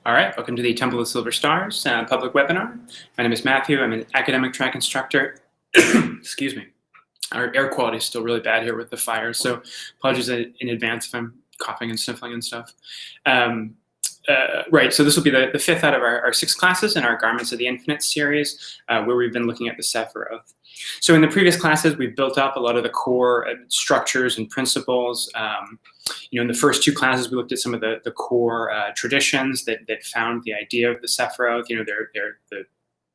All right, welcome to the Temple of Silver Stars public webinar. My name is Matthew. I'm an academic track instructor. Excuse me. Our air quality is still really bad here with the fire, so apologies in advance if I'm coughing and sniffling and stuff. Right, so this will be the fifth out of our 6 classes in our Garments of the Infinite series, where we've been looking at the Sephiroth. So in the previous classes, we've built up a lot of the core structures and principles. In the first 2 classes, we looked at some of the core traditions that found the idea of the Sephiroth. They're the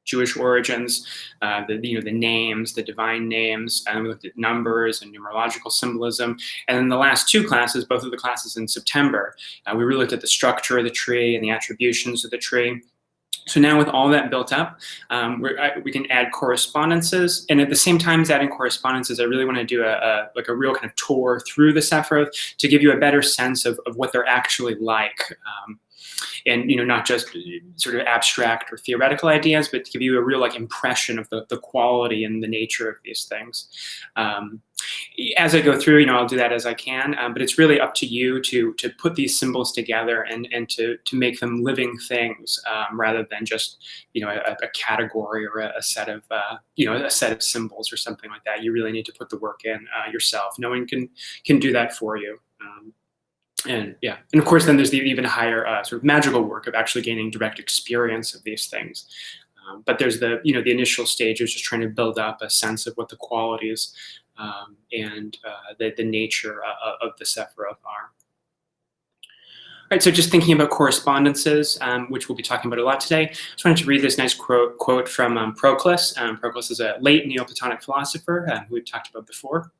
Jewish origins, the names, the divine names, and we looked at numbers and numerological symbolism. And then the last 2 classes, both of the classes in September, we really looked at the structure of the tree and the attributions of the tree. So now with all that built up, we can add correspondences. And at the same time as adding correspondences, I really want to do a real kind of tour through the Sephiroth to give you a better sense of what they're actually like. And not just sort of abstract or theoretical ideas, but to give you a real impression of the quality and the nature of these things. As I go through, I'll do that as I can, but it's really up to you to put these symbols together and to make them living things rather than just a category or a set of a set of symbols or something like that. You really need to put the work in yourself. No one can do that for you. And of course, then there's the even higher sort of magical work of actually gaining direct experience of these things. But there's the initial stages, just trying to build up a sense of what the qualities and the nature of the Sephiroth are. All right, so just thinking about correspondences, which we'll be talking about a lot today, I just wanted to read this nice quote from Proclus. Proclus is a late Neoplatonic philosopher who we've talked about before.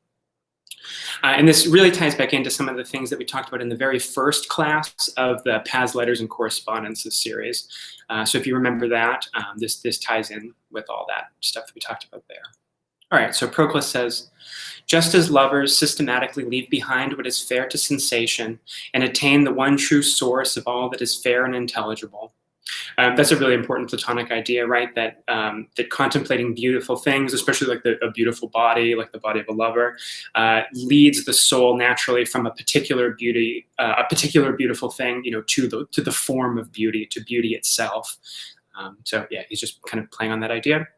And this really ties back into some of the things that we talked about in the very first class of the Paths, Letters, and Correspondences series. So if you remember that, this ties in with all that stuff that we talked about there. All right, so Proclus says, just as lovers systematically leave behind what is fair to sensation and attain the one true source of all that is fair and intelligible. That's a really important Platonic idea, right? That contemplating beautiful things, especially like a beautiful body, like the body of a lover, leads the soul naturally from a particular beauty, a particular beautiful thing, to the form of beauty, to beauty itself. So yeah, he's just kind of playing on that idea.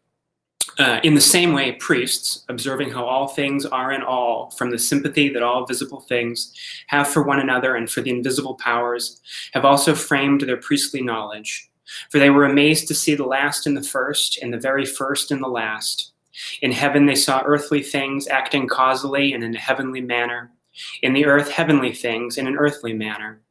In the same way, priests, observing how all things are in all, from the sympathy that all visible things have for one another and for the invisible powers, have also framed their priestly knowledge. For they were amazed to see the last in the first, and the very first in the last. In heaven they saw earthly things acting causally and in a heavenly manner. In the earth, heavenly things in an earthly manner.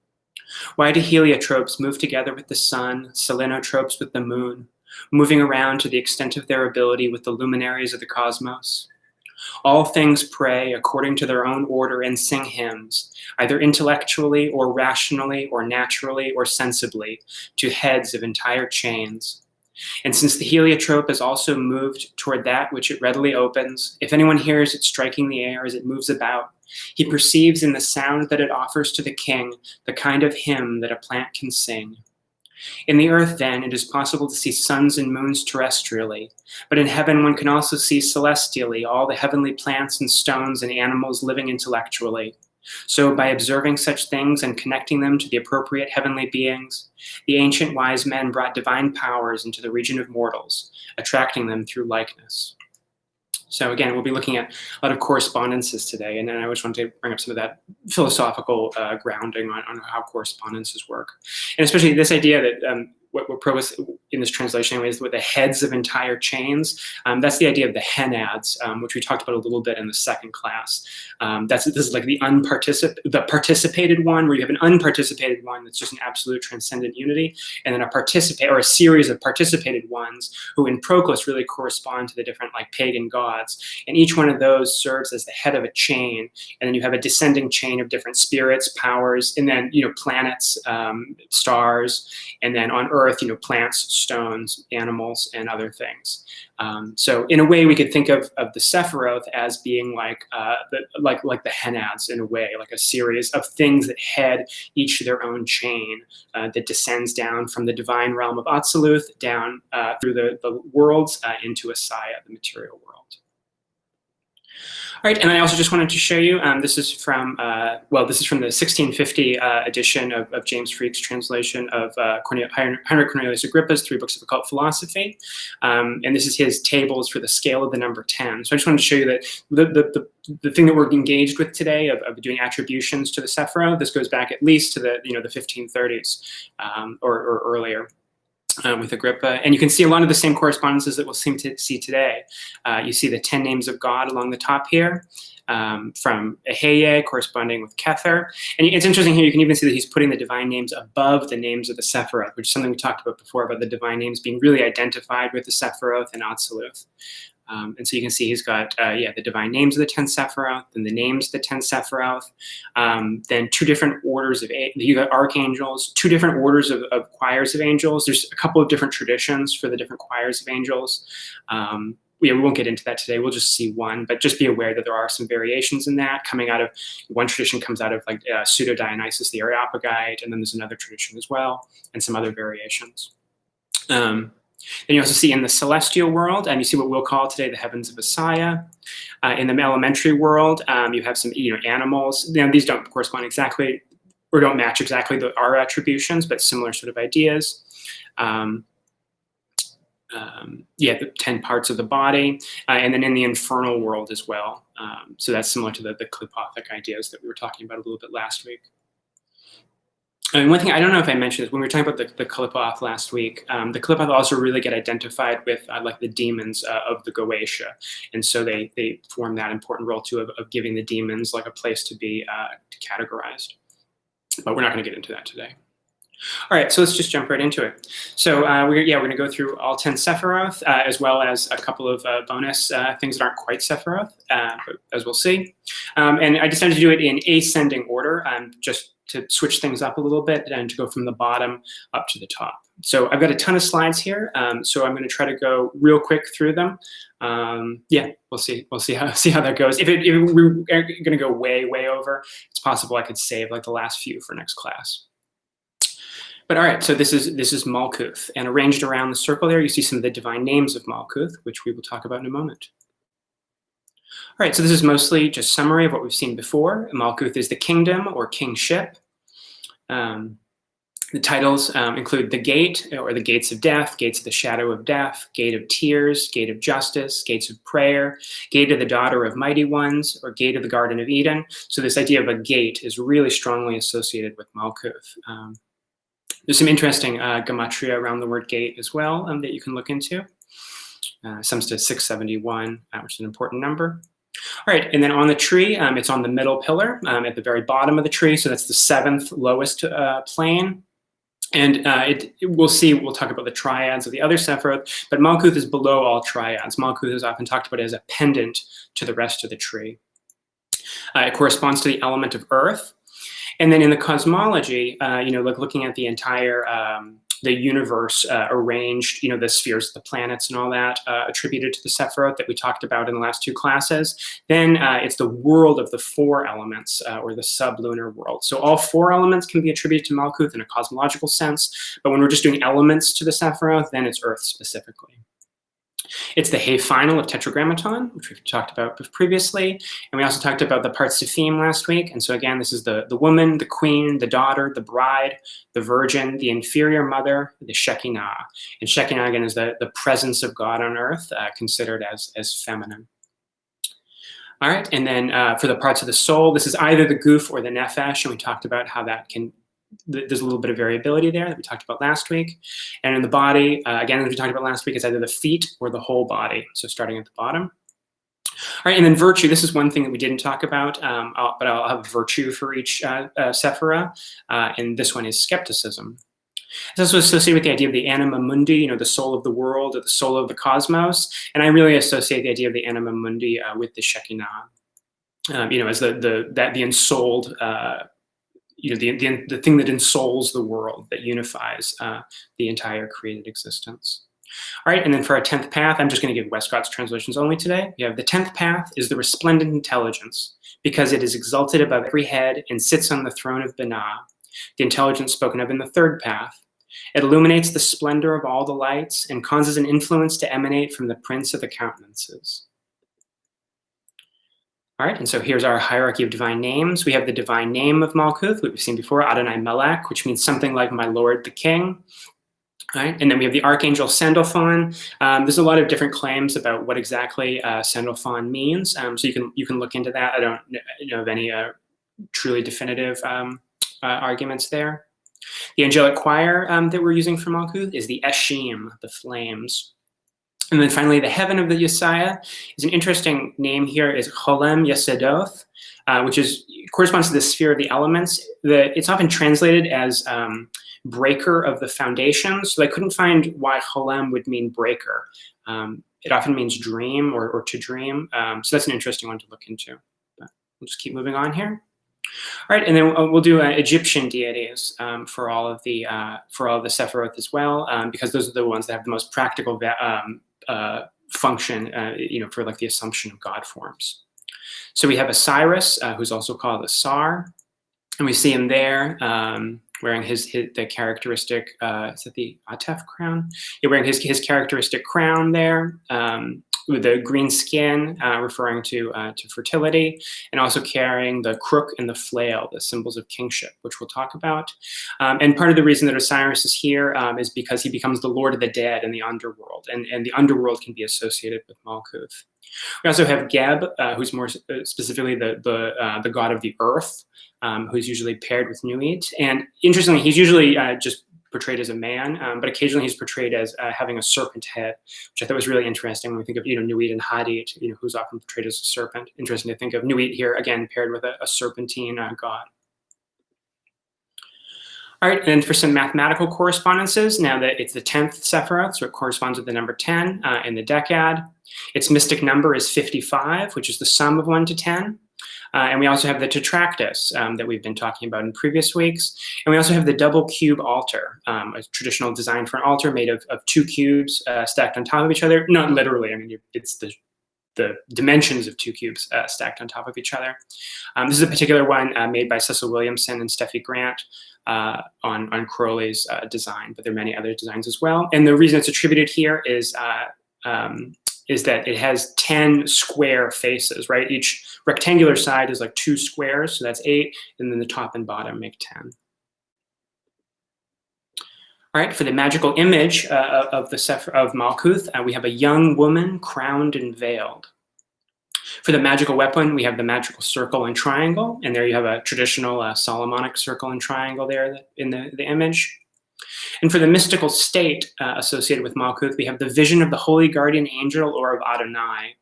Why do heliotropes move together with the sun, selenotropes with the moon, moving around to the extent of their ability with the luminaries of the cosmos? All things pray according to their own order and sing hymns, either intellectually or rationally or naturally or sensibly, to heads of entire chains. And since the heliotrope is also moved toward that which it readily opens, if anyone hears it striking the air as it moves about, he perceives in the sound that it offers to the king the kind of hymn that a plant can sing. In the earth, then, it is possible to see suns and moons terrestrially, but in heaven one can also see celestially all the heavenly plants and stones and animals living intellectually. So by observing such things and connecting them to the appropriate heavenly beings, the ancient wise men brought divine powers into the region of mortals, attracting them through likeness. So again, we'll be looking at a lot of correspondences today, and then I just want to bring up some of that philosophical grounding on how correspondences work. And especially this idea that what Proclus in this translation is with the heads of entire chains. That's the idea of the henads, which we talked about a little bit in the second class. This is like the participated one, where you have an unparticipated one that's just an absolute transcendent unity, and then a series of participated ones who in Proclus really correspond to the different pagan gods. And each one of those serves as the head of a chain, and then you have a descending chain of different spirits, powers, and then planets, stars, and then on Earth, plants, stones, animals, and other things. So in a way, we could think of the Sephiroth as being like the henads in a way, like a series of things that head each their own chain that descends down from the divine realm of Atziluth down through the worlds into Asaya, the material world. All right, and I also just wanted to show you, this is from the 1650 edition of James Freke's translation of Heinrich Cornelius Agrippa's 3 books of occult philosophy. And this is his tables for the scale of the number 10. So I just wanted to show you that the thing that we're engaged with today of doing attributions to the Sephiroth, this goes back at least to the 1530s or earlier. With Agrippa, and you can see a lot of the same correspondences that we'll seem to see today. You see the 10 names of God along the top here, from Eheye corresponding with Kether. And it's interesting here, you can even see that he's putting the divine names above the names of the Sephiroth, which is something we talked about before, about the divine names being really identified with the Sephiroth and Atziluth. And so you can see he's got, the divine names of the 10 Sephiroth, and the names of the 10 Sephiroth, then 2 different orders of, you got archangels, 2 different orders of choirs of angels. There's a couple of different traditions for the different choirs of angels. We won't get into that today. We'll just see one, but just be aware that there are some variations in that coming out of, one tradition comes out of like Pseudo-Dionysus the Areopagite, and then there's another tradition as well, and some other variations. Then you also see in the celestial world, and you see what we'll call today the heavens of Messiah. In the elementary world, you have some animals. These don't correspond exactly, or don't match exactly our attributions, but similar sort of ideas. The 10 parts of the body, and then in the infernal world as well. So that's similar to the Qabalistic ideas that we were talking about a little bit last week. And one thing, I don't know if I mentioned this, when we were talking about the Qliphoth last week, the Qliphoth also really get identified with like the demons of the Goetia. And so they form that important role too of giving the demons like a place to be categorized. But we're not gonna get into that today. All right, so let's just jump right into it. So we're gonna go through all 10 Sephiroth, as well as a couple of bonus things that aren't quite Sephiroth, but as we'll see. And I decided to do it in ascending order, just to switch things up a little bit and to go from the bottom up to the top. So I've got a ton of slides here, so I'm going to try to go real quick through them. We'll see how that goes. If we're going to go way over, it's possible I could save like the last few for next class. But all right, so this is Malkuth, and arranged around the circle there, you see some of the divine names of Malkuth, which we will talk about in a moment. All right, so this is mostly just summary of what we've seen before. Malkuth is the kingdom or kingship. The titles include the gate, or the gates of death, gates of the shadow of death, gate of tears, gate of justice, gates of prayer, gate of the daughter of mighty ones, or gate of the Garden of Eden. So this idea of a gate is really strongly associated with Malkuth. There's some interesting gematria around the word gate as well that you can look into. Sums to 671, which is an important number. All right, and then on the tree, it's on the middle pillar at the very bottom of the tree. So that's the 7th lowest plane. And we'll talk about the triads of the other Sephiroth, but Malkuth is below all triads. Malkuth is often talked about as a pendant to the rest of the tree. It corresponds to the element of earth. And then in the cosmology, like looking at the entire the universe arranged, the spheres, the planets and all that attributed to the Sephiroth that we talked about in the last 2 classes. Then it's the world of the 4 elements or the sublunar world. So all 4 elements can be attributed to Malkuth in a cosmological sense, but when we're just doing elements to the Sephiroth, then it's Earth specifically. It's the He final of Tetragrammaton, which we've talked about previously. And we also talked about the parts of theme last week. And so again, this is the woman, the queen, the daughter, the bride, the virgin, the inferior mother, the Shekinah. And Shekinah, again, is the presence of God on earth, considered as feminine. All right, and then for the parts of the soul, this is either the guf or the nefesh. And we talked about how that there's a little bit of variability there that we talked about last week. And in the body, again, as we talked about last week, it's either the feet or the whole body. So starting at the bottom. All right, and then virtue. This is one thing that we didn't talk about, but I'll have virtue for each Sephira. And this one is skepticism. It's also associated with the idea of the anima mundi, the soul of the world or the soul of the cosmos. And I really associate the idea of the anima mundi with the Shekinah, as the ensouled, the thing that ensouls the world, that unifies the entire created existence. All right, and then for our 10th path, I'm just going to give Westcott's translations only today. You have the 10th path is the resplendent intelligence, because it is exalted above every head and sits on the throne of Binah, the intelligence spoken of in the 3rd path. It illuminates the splendor of all the lights and causes an influence to emanate from the prince of the countenances. All right, and so here's our hierarchy of divine names. We have the divine name of Malkuth, which we've seen before, Adonai Melech, which means something like my Lord the King. Right? And then we have the archangel Sandalphon. There's a lot of different claims about what exactly Sandalphon means, so you can look into that. I don't know of any truly definitive arguments there. The angelic choir that we're using for Malkuth is the Eshim, the flames. And then finally, the heaven of the Yesaya is an interesting name here, is Cholem Yesodoth, which corresponds to the sphere of the elements. It's often translated as breaker of the foundations. So I couldn't find why Cholem would mean breaker. It often means dream or to dream. So that's an interesting one to look into. But we'll just keep moving on here. All right, and then we'll do Egyptian deities for all of the Sephiroth as well, because those are the ones that have the most practical function, for like the assumption of God forms. So we have Osiris, who's also called Asar, and we see him there wearing the characteristic. Is that the Atef crown? Yeah, wearing his characteristic crown there. With the green skin, referring to fertility, and also carrying the crook and the flail, the symbols of kingship, which we'll talk about. And part of the reason that Osiris is here is because he becomes the lord of the dead in the underworld, and the underworld can be associated with Malkuth. We also have Geb, who's more specifically the god of the earth, who's usually paired with Nuit. And interestingly, he's usually just portrayed as a man, but occasionally he's portrayed as having a serpent head, which I thought was really interesting when we think of Nuit and Hadit, who's often portrayed as a serpent. Interesting to think of Nuit here again paired with a serpentine god. All right, and for some mathematical correspondences, now that it's the 10th Sephiroth, so it corresponds with the number 10 in the Decad. Its mystic number is 55, which is the sum of 1 to 10. And we also have the Tetractys that we've been talking about in previous weeks. And we also have the double cube altar, a traditional design for an altar made of 2 cubes stacked on top of each other. Not literally, I mean, it's the dimensions of 2 cubes stacked on top of each other. This is a particular one made by Cecil Williamson and Steffi Grant on Crowley's design, but there are many other designs as well. And the reason it's attributed here is that it has 10 square faces, right? Each rectangular side is like 2 squares, so that's 8, and then the top and bottom make 10. All right, for the magical image of Malkuth, we have a young woman crowned and veiled. For the magical weapon, we have the magical circle and triangle, and there you have a traditional Solomonic circle and triangle there in the image. And for the mystical state associated with Malkuth, we have the vision of the holy guardian angel or of Adonai.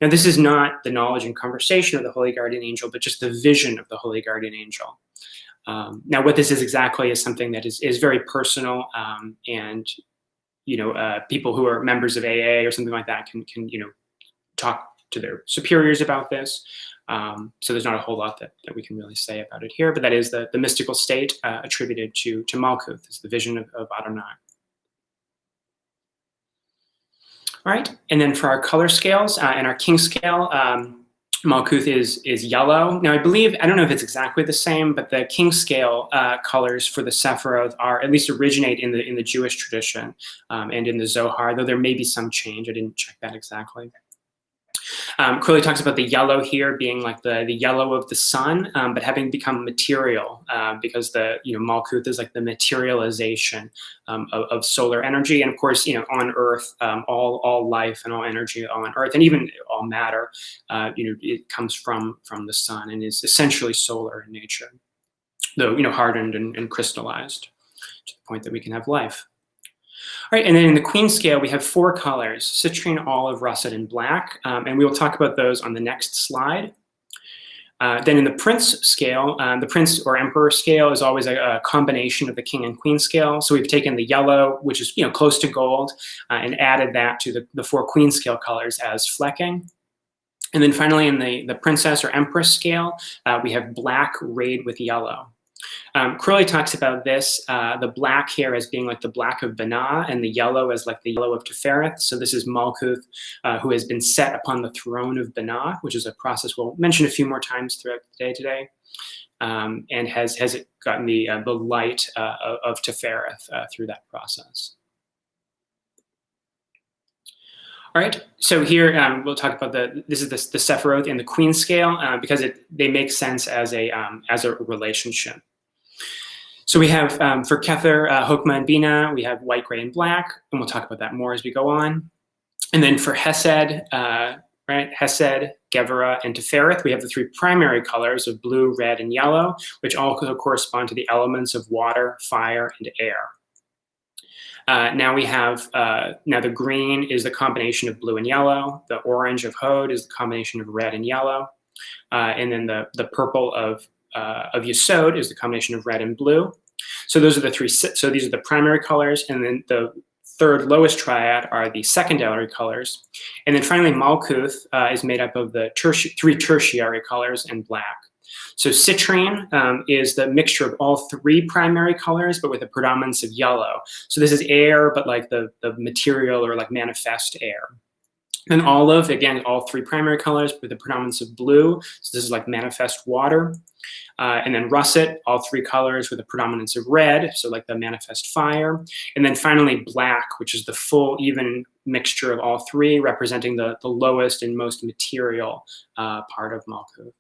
Now, this is not the knowledge and conversation of the holy guardian angel, but just the vision of the holy guardian angel. Now, what this is exactly is something that is very personal, and people who are members of AA or something like that can talk to their superiors about this. So there's not a whole lot that we can really say about it here, but that is the mystical state attributed to Malkuth, is the vision of Adonai. All right, and then for our color scales and our king scale, Malkuth is yellow. Now I don't know if it's exactly the same, but the king scale colors for the Sephiroth at least originate in the Jewish tradition and in the Zohar, though there may be some change. I didn't check that exactly. Crowley talks about the yellow here being like the yellow of the sun, but having become material because Malkuth is like the materialization of solar energy, and of course on Earth, all life and all energy on Earth, and even all matter, it comes from the sun and is essentially solar in nature, though hardened and crystallized to the point that we can have life. All right, and then in the queen scale, we have 4 colors: citrine, olive, russet, and black. And we will talk about those on the next slide. Then in the prince scale, the prince or emperor scale is always a combination of the king and queen scale. So we've taken the yellow, which is close to gold, and added that to the 4 queen scale colors as flecking. And then finally in the princess or empress scale, we have black rayed with yellow. Crowley talks about this, the black here as being like the black of Binah, and the yellow as like the yellow of Tiphareth. So this is Malkuth, who has been set upon the throne of Binah, which is a process we'll mention a few more times throughout the day today, and has gotten the light of Tiphareth through that process. All right, so here we'll talk about this is the Sephiroth and the Queen scale because they make sense as a relationship. So we have for Kether, Chokmah, and Binah, we have white, gray, and black, and we'll talk about that more as we go on. And then for Chesed, Chesed, Geburah, and Tiphareth, we have the three primary colors of blue, red, and yellow, which all correspond to the elements of water, fire, and air. Now we have, now the green is the combination of blue and yellow. The orange of Hod is the combination of red and yellow. And then the purple of Yesod is the combination of red and blue. So those are the three, so these are the primary colors. And then the third lowest triad are the secondary colors. And then finally, Malkuth is made up of the three tertiary colors and black. So citrine is the mixture of all three primary colors, but with a predominance of yellow. So this is air, but like the material or like manifest air. And olive, again, all three primary colors with a predominance of blue. So this is like manifest water. And then russet, all three colors with a predominance of red, so like the manifest fire. And then finally black, which is the full even mixture of all three, representing the lowest and most material part of Malkuth.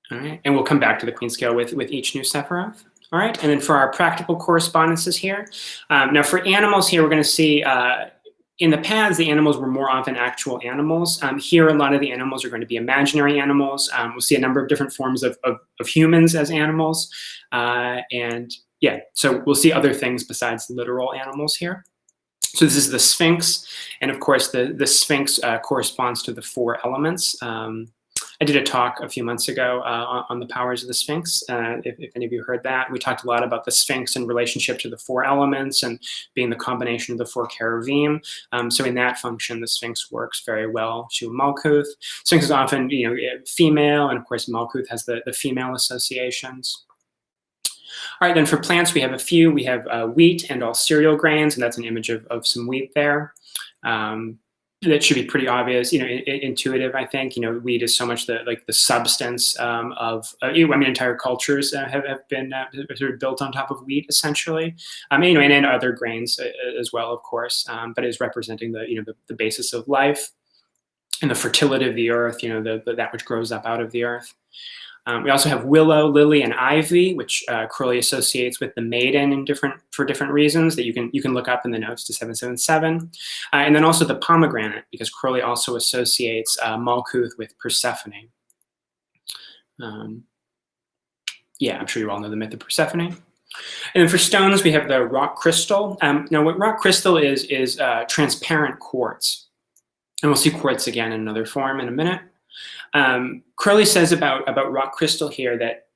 All right, and we'll come back to the Queen scale with each new Sephiroth. All right, and then for our practical correspondences here. Now for animals here, we're going to see in the paths, the animals were more often actual animals. Here, a lot of the animals are going to be imaginary animals. We'll see a number of different forms of humans as animals. And yeah, so we'll see other things besides literal animals here. So this is the Sphinx. And of course, the Sphinx corresponds to the four elements. I did a talk a few months ago on the powers of the Sphinx. If any of you heard that, we talked a lot about the Sphinx in relationship to the four elements and being the combination of the four cherubim. So in that function, the Sphinx works very well to Malkuth. Sphinx is often, female, and of course Malkuth has the female associations. All right, then for plants, we have a few. We have wheat and all cereal grains, and that's an image of some wheat there. That should be pretty obvious, intuitive, I think. Wheat is so much the substance of, entire cultures have been sort of built on top of wheat, essentially. And other grains as well, of course, but is representing the basis of life and the fertility of the earth, that which grows up out of the earth. We also have willow, lily, and ivy, which Crowley associates with the maiden for different reasons that you can look up in the notes to 777. And then also the pomegranate, because Crowley also associates Malkuth with Persephone. Yeah, I'm sure you all know the myth of Persephone. And then for stones, we have the rock crystal. Now, what rock crystal is transparent quartz. And we'll see quartz again in another form in a minute. Crowley says about rock crystal here that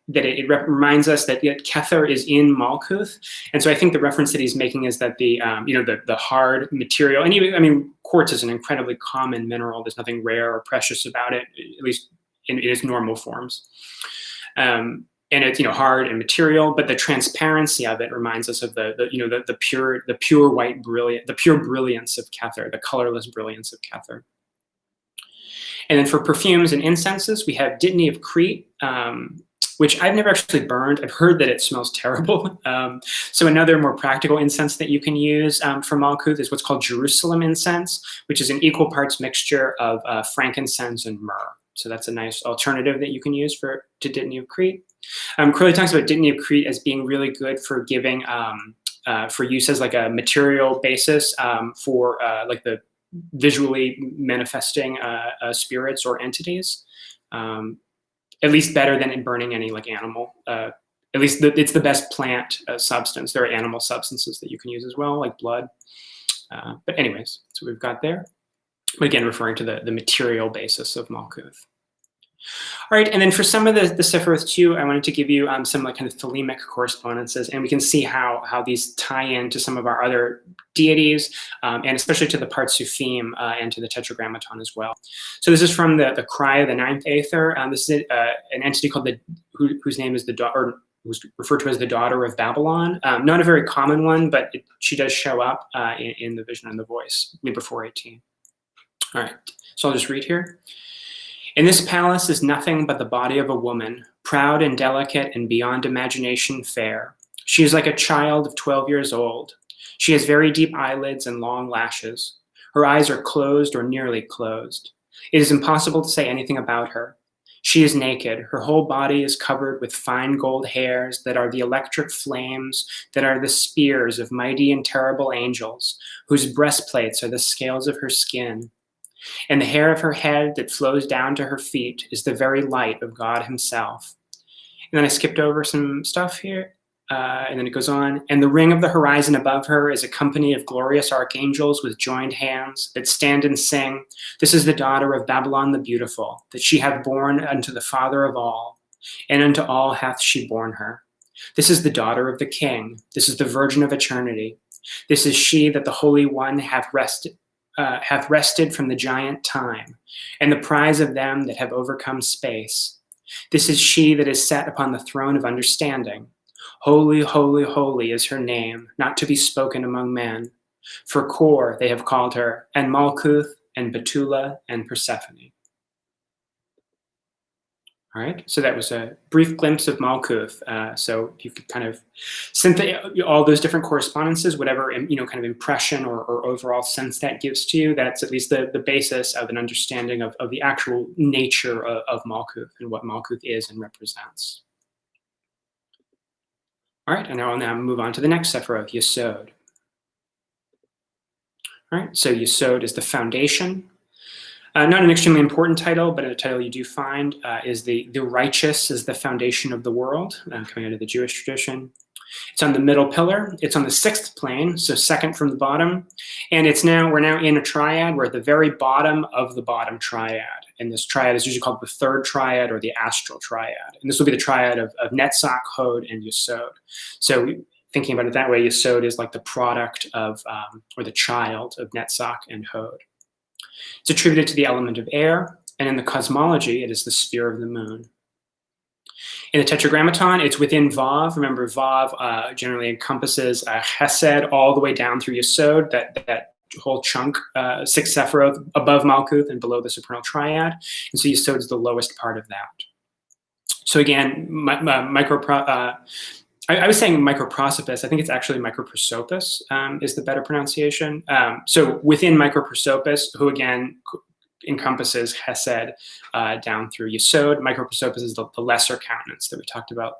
it reminds us that Kether is in Malkuth, and so I think the reference that he's making is that the hard material, and quartz is an incredibly common mineral. There's nothing rare or precious about it, at least in its normal forms. And it's hard and material, but the transparency of it reminds us of the pure white brilliant, the pure brilliance of Kether, the colorless brilliance of Kether. And then for perfumes and incenses, we have dittany of Crete, which I've never actually burned. I've heard that it smells terrible. So another more practical incense that you can use for Malkuth is what's called Jerusalem incense, which is an equal parts mixture of frankincense and myrrh. So that's a nice alternative that you can use to dittany of Crete. Crowley talks about dittany of Crete as being really good for giving, for use as like a material basis for like the visually manifesting spirits or entities, at least better than in burning any like animal. At least it's the best plant substance. There are animal substances that you can use as well, like blood. But anyways, that's what we've got there. But again, referring to the material basis of Malkuth. All right, and then for some of the Sephiroth too, I wanted to give you some like kind of thelemic correspondences, and we can see how these tie into some of our other deities, and especially to the Partsufim and to the Tetragrammaton as well. So this is from the Cry of the Ninth Aether. This is an entity called whose name is who's referred to as the Daughter of Babylon. Not a very common one, but she does show up in the Vision and the Voice, Liber 418. All right, so I'll just read here. In this palace is nothing but the body of a woman, proud and delicate and beyond imagination fair. She is like a child of 12 years old. She has very deep eyelids and long lashes. Her eyes are closed or nearly closed. It is impossible to say anything about her. She is naked. Her whole body is covered with fine gold hairs that are the electric flames, that are the spears of mighty and terrible angels, whose breastplates are the scales of her skin. And the hair of her head that flows down to her feet is the very light of God himself. And then I skipped over some stuff here. And then it goes on. And the ring of the horizon above her is a company of glorious archangels with joined hands that stand and sing, "This is the daughter of Babylon the beautiful, that she hath borne unto the Father of all, and unto all hath she borne her. This is the daughter of the King. This is the Virgin of eternity. This is she that the Holy One hath wrested from the giant time, and the prize of them that have overcome space. This is she that is set upon the throne of understanding. Holy, holy, holy is her name, not to be spoken among men. For Kor they have called her, and Malkuth, and Betula, and Persephone." All right, so that was a brief glimpse of Malkuth. So you could kind of synthesize all those different correspondences, whatever kind of impression or overall sense that gives to you. That's at least the basis of an understanding of the actual nature of Malkuth and what Malkuth is and represents. All right, and now I'll move on to the next Sephiroth, Yesod. All right, so Yesod is the foundation. Not an extremely important title, but a title you do find is the righteous is the foundation of the world, coming out of the Jewish tradition. It's on the middle pillar. It's on the sixth plane, so second from the bottom. And we're now in a triad. We're at the very bottom of the bottom triad. And this triad is usually called the third triad or the astral triad. And this will be the triad of Netzach, Hod, and Yesod. So thinking about it that way, Yesod is like the product of, or the child of Netzach and Hod. It's attributed to the element of air. And in the cosmology, it is the sphere of the moon. In the Tetragrammaton, it's within Vav. Remember, Vav generally encompasses Chesed all the way down through Yesod, that whole chunk, 6 Sephiroth above Malkuth and below the supernal triad. And so Yesod is the lowest part of that. So again, I was saying microprosopis. I think it's actually microprosopis is the better pronunciation. So within microprosopis, who again encompasses Chesed down through Yesod. Microprosopis is the lesser countenance that we talked about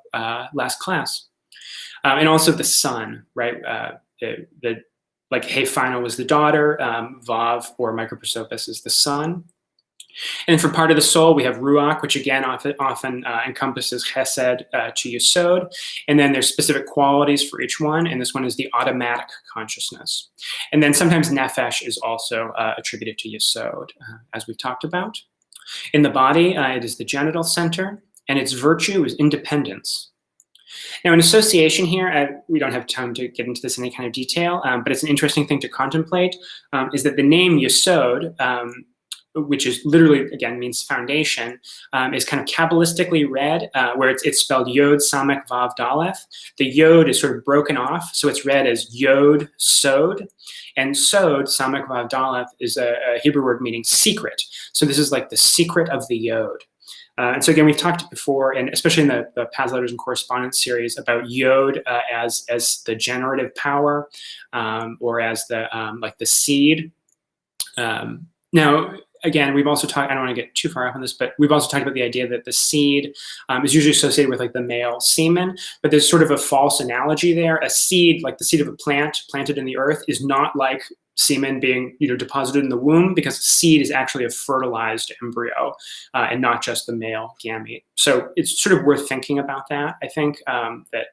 last class. And also the sun, right? Like Hephina was the daughter, Vav or microprosopis is the sun. And for part of the soul, we have Ruach, which again often encompasses Chesed to Yesod. And then there's specific qualities for each one. And this one is the automatic consciousness. And then sometimes Nefesh is also attributed to Yesod, as we've talked about. In the body, it is the genital center, and its virtue is independence. Now, an association here, we don't have time to get into this in any kind of detail, but it's an interesting thing to contemplate, is that the name Yesod, which is literally, again, means foundation, is kind of Kabbalistically read, where it's spelled Yod, Samek, Vav, Daleth. The Yod is sort of broken off, so it's read as Yod, Sod. And Sod, Samek, Vav, Daleth, is a Hebrew word meaning secret. So this is like the secret of the Yod. And so again, we've talked before, and especially in the Past Letters and Correspondence series, about Yod as the generative power, or as the seed. Now, again, we've also talked, I don't want to get too far off on this, but we've also talked about the idea that the seed is usually associated with like the male semen, but there's sort of a false analogy there. A seed, like the seed of a plant planted in the earth, is not like semen being deposited in the womb, because seed is actually a fertilized embryo and not just the male gamete. So it's sort of worth thinking about that. I think that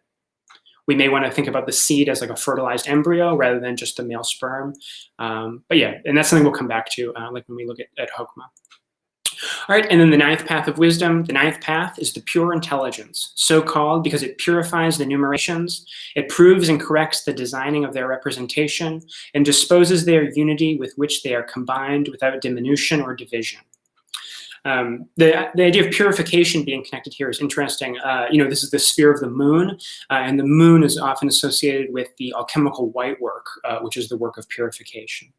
we may want to think about the seed as like a fertilized embryo rather than just the male sperm. But yeah, and that's something we'll come back to like when we look at Chokmah. All right, and then the ninth path of wisdom. The ninth path is the pure intelligence, so called because it purifies the numerations, it proves and corrects the designing of their representation, and disposes their unity with which they are combined without diminution or division. The idea of purification being connected here is interesting. This is the sphere of the moon, and the moon is often associated with the alchemical white work, which is the work of purification.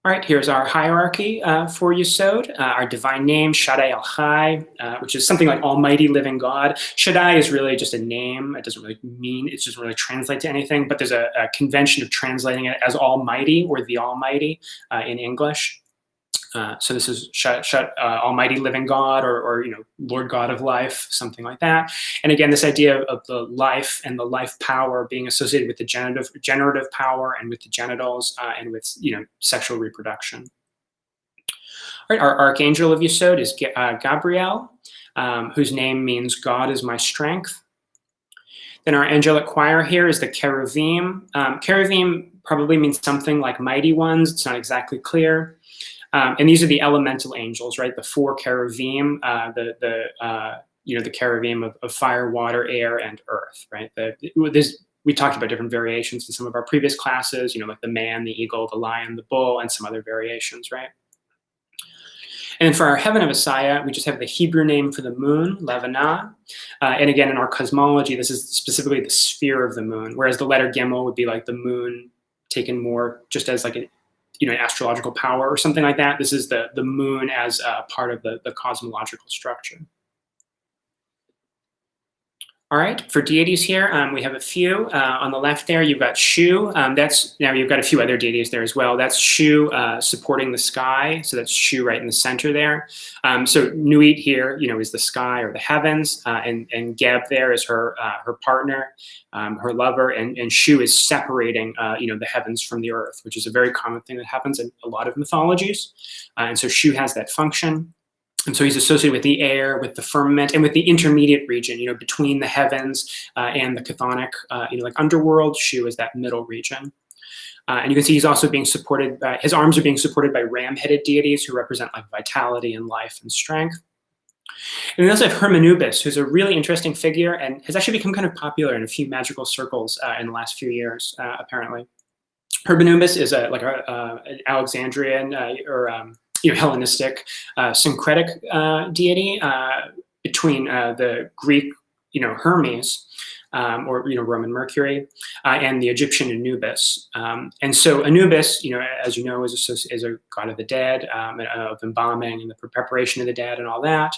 All right, here's our hierarchy for Yesod. Our divine name, Shaddai El-Chai, which is something like Almighty Living God. Shaddai is really just a name. It doesn't really mean, it doesn't really translate to anything, but there's a convention of translating it as Almighty or the Almighty in English. So this is Almighty Living God, or Lord God of Life, something like that. And again, this idea of the life and the life power being associated with the generative power and with the genitals and with sexual reproduction. All right, our archangel of Yesod is Gabriel, whose name means God is my strength. Then our angelic choir here is the cherubim. Cherubim probably means something like mighty ones. It's not exactly clear. And these are the elemental angels, right? The 4 cherubim, the cherubim of fire, water, air, and earth, right? We talked about different variations in some of our previous classes, like the man, the eagle, the lion, the bull, and some other variations, right? And then for our heaven of Messiah, we just have the Hebrew name for the moon, Levanah. And again, in our cosmology, this is specifically the sphere of the moon, whereas the letter Gimel would be like the moon taken more just as like an astrological power or something like that. This is the moon as part of the cosmological structure. All right, for deities here, we have a few. On the left there, you've got Shu. Now you've got a few other deities there as well. That's Shu supporting the sky. So that's Shu right in the center there. So Nuit here, is the sky or the heavens, and Geb there is her partner, her lover, and Shu is separating, the heavens from the earth, which is a very common thing that happens in a lot of mythologies. And so Shu has that function. And so he's associated with the air, with the firmament, and with the intermediate region, between the heavens and the chthonic, like underworld. Shu is that middle region. And you can see he's also being supported, his arms are being supported by ram-headed deities who represent like vitality and life and strength. And we also have Hermanubis, who's a really interesting figure and has actually become kind of popular in a few magical circles in the last few years, apparently. Hermanubis is an Alexandrian Hellenistic syncretic deity between the Greek, Hermes, or Roman Mercury, and the Egyptian Anubis. And so Anubis, as you know, is a god of the dead, of embalming and the preparation of the dead and all that.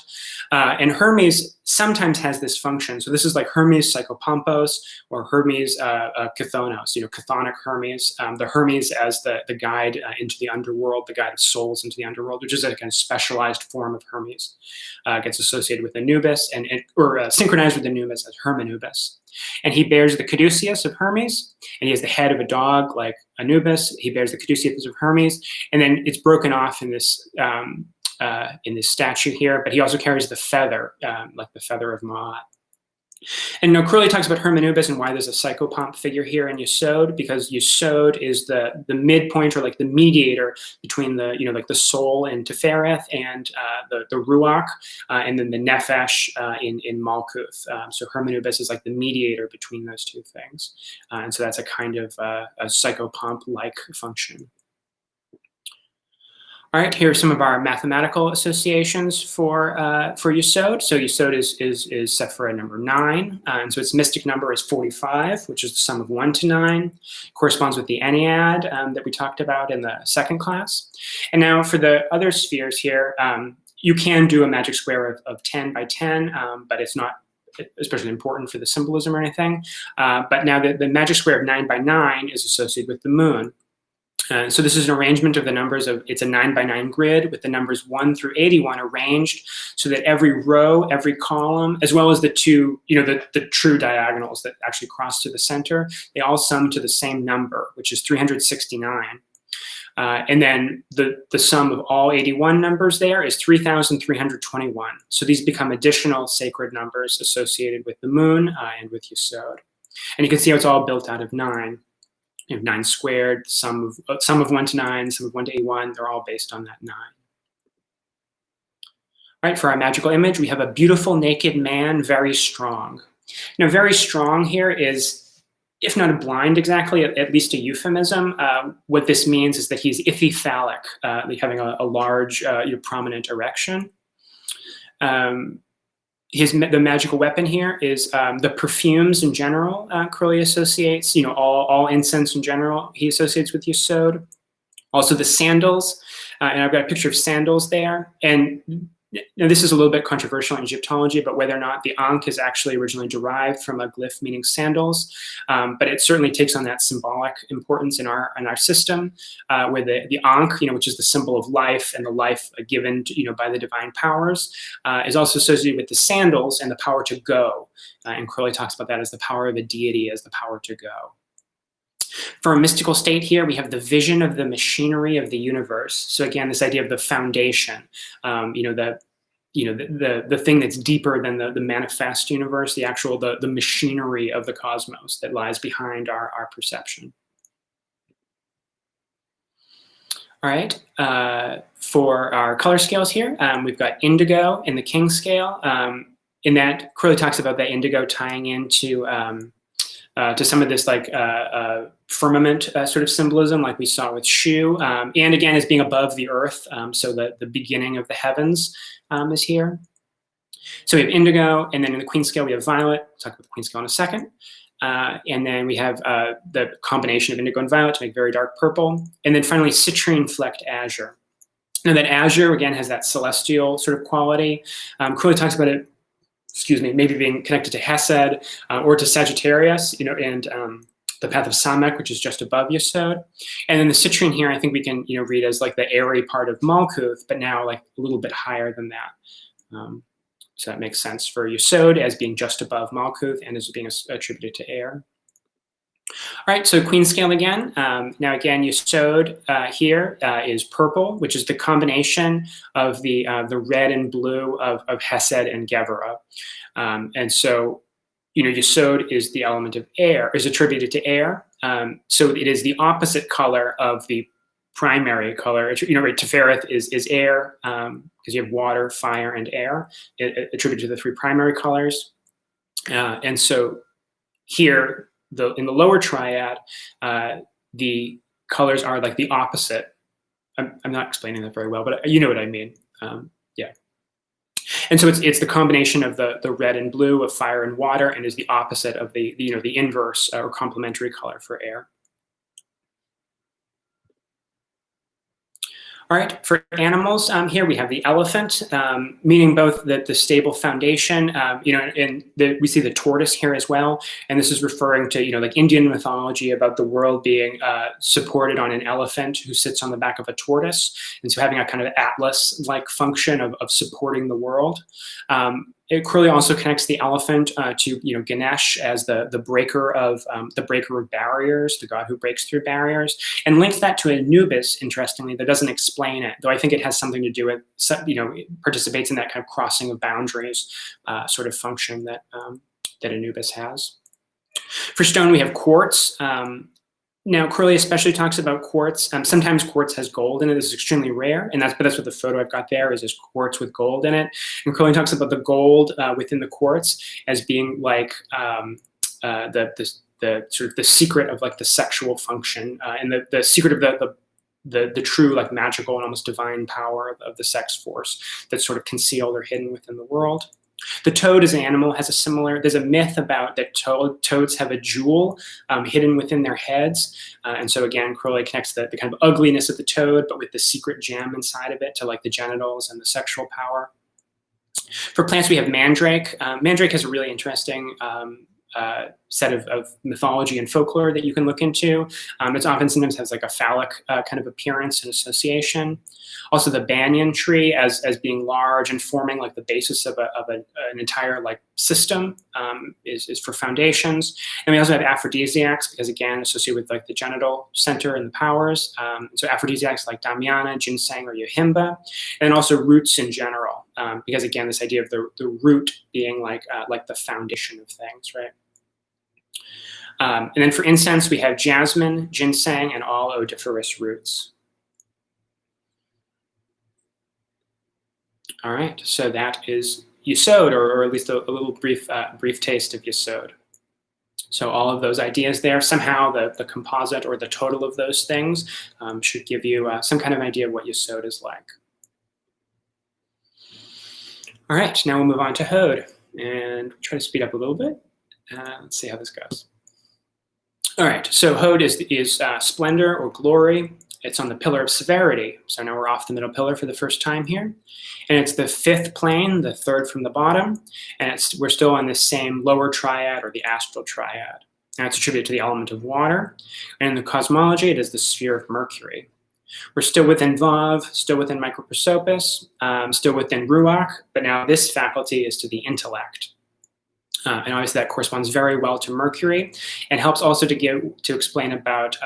And Hermes sometimes has this function. So this is like Hermes Psychopompos or Hermes Chthonios, chthonic Hermes. The Hermes as the guide into the underworld, the guide of souls into the underworld, which is a kind of specialized form of Hermes. Gets associated with Anubis or synchronized with Anubis as Hermanubis. And he bears the caduceus of Hermes, and he has the head of a dog like Anubis. He bears the caduceus of Hermes, and then it's broken off in this statue here. But he also carries the feather, like the feather of Ma'at. And Crowley talks about Hermanubis and why there's a psychopomp figure here in Yesod, because Yesod is the midpoint, or like the mediator between the like the soul in Tiphareth and the Ruach, and then the Nefesh in Malkuth. So Hermanubis is like the mediator between those two things, and so that's a kind of a psychopomp-like function. All right, here are some of our mathematical associations for Yesod. So Yesod is Sepher number 9, and so its mystic number is 45, which is the sum of 1 to 9. Corresponds with the Ennead that we talked about in the second class. And now for the other spheres here, you can do a magic square of 10 by 10, but it's not especially important for the symbolism or anything. But now the magic square of 9 by 9 is associated with the moon. So this is an arrangement of the numbers it's a 9 by 9 grid with the numbers 1 through 81 arranged so that every row, every column, as well as the two, the true diagonals that actually cross to the center, they all sum to the same number, which is 369. And then the sum of all 81 numbers there is 3,321. So these become additional sacred numbers associated with the moon and with Yesod. And you can see how it's all built out of 9. 9 squared, sum of 1 to 9, sum of 1 to 81, they're all based on that 9. All right, for our magical image, we have a beautiful naked man, very strong. Very strong here is, if not a blind exactly, at least a euphemism. What this means is that he's iphyphallic, having a large, prominent erection. The magical weapon here is the perfumes in general. Crowley associates, all incense in general, he associates with Yesod. Also the sandals, and I've got a picture of sandals there. And now, this is a little bit controversial in Egyptology, but whether or not the Ankh is actually originally derived from a glyph meaning sandals, but it certainly takes on that symbolic importance in our system, where the Ankh, which is the symbol of life and the life given by the divine powers, is also associated with the sandals and the power to go. And Crowley talks about that as the power of a deity, as the power to go. For a mystical state here, we have the vision of the machinery of the universe. So again, this idea of the foundation, the thing that's deeper than the manifest universe, the machinery of the cosmos that lies behind our perception. All right, for our color scales here, we've got indigo in the king scale. In that, Crowley talks about that indigo tying into to some of this firmament sort of symbolism, like we saw with Shu, and again as being above the earth, so the beginning of the heavens is here. So we have indigo, and then in the queen scale we have violet. We'll talk about the queen scale in a second. And then we have the combination of indigo and violet to make very dark purple, and then finally citrine flecked azure. Now that azure again has that celestial sort of quality. Crowley talks about it, maybe being connected to Chesed or to Sagittarius, and the path of Samek, which is just above Yesod. And then the citrine here, I think we can read as like the airy part of Malkuth, but now like a little bit higher than that. So that makes sense for Yesod as being just above Malkuth and as being attributed to air. All right, so queen scale again. Now again, Yesod here is purple, which is the combination of the red and blue of Chesed and Geburah. And so, Yesod is the element of air, is attributed to air. So it is the opposite color of the primary color. Right, Tiphareth is air, because you have water, fire, and air, attributed to the three primary colors. And so here, in the lower triad, the colors are like the opposite. I'm not explaining that very well, but you know what I mean. Yeah. And so it's the combination of the red and blue, of fire and water, and is the opposite of the inverse or complementary color for air. All right, for animals, here we have the elephant, meaning both the stable foundation, and we see the tortoise here as well. And this is referring to, like Indian mythology about the world being supported on an elephant who sits on the back of a tortoise. And so having a kind of Atlas-like function of supporting the world. It Crowley also connects the elephant to Ganesh as the breaker of barriers, the god who breaks through barriers, and links that to Anubis. Interestingly, that doesn't explain it, though I think it has something to do with it participates in that kind of crossing of boundaries sort of function that Anubis has. For stone, we have quartz. Now, Crowley especially talks about quartz. Sometimes quartz has gold in it. This is extremely rare, and that's what the photo I've got there is quartz with gold in it. And Crowley talks about the gold within the quartz as being like the sort of the secret of like the sexual function and the secret of the true like magical and almost divine power of the sex force that's sort of concealed or hidden within the world. The toad as an animal has there's a myth about that toads have a jewel hidden within their heads. And so again, Crowley connects the kind of ugliness of the toad, but with the secret gem inside of it to like the genitals and the sexual power. For plants, we have mandrake. Mandrake has a really interesting set of mythology and folklore that you can look into. It's often sometimes has like a phallic kind of appearance and association. Also the banyan tree as being large and forming like the basis of an entire like system is for foundations. And we also have aphrodisiacs because again associated with like the genital center and the powers. So aphrodisiacs like Damiana, ginseng, or yohimba, and also roots in general because again this idea of the root being like the foundation of things, right? And then for incense, we have jasmine, ginseng, and all odoriferous roots. All right, so that is Yesod, or at least a little brief taste of Yesod. So all of those ideas there, somehow the composite or the total of those things should give you some kind of idea of what Yesod is like. All right, now we'll move on to Hod, and try to speed up a little bit. Let's see how this goes. All right, so Hod is splendor or glory. It's on the pillar of severity. So now we're off the middle pillar for the first time here. And it's the fifth plane, the third from the bottom. And we're still on this same lower triad, or the astral triad. And it's attributed to the element of water. And in the cosmology, it is the sphere of Mercury. We're still within Vav, still within microprosopis, still within Ruach, but now this faculty is to the intellect. And obviously that corresponds very well to Mercury, and helps also to explain about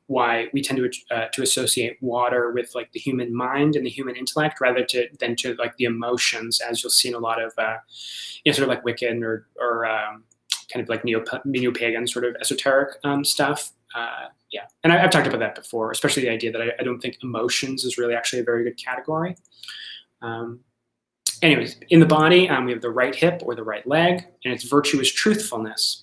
why we tend to associate water with like the human mind and the human intellect, rather than to like the emotions, as you'll see in a lot of sort of like Wiccan or kind of like neo-pagan sort of esoteric stuff. Yeah, and I've talked about that before, especially the idea that I don't think emotions is really actually a very good category. Anyways, in the body, we have the right hip or the right leg, and its virtue is truthfulness.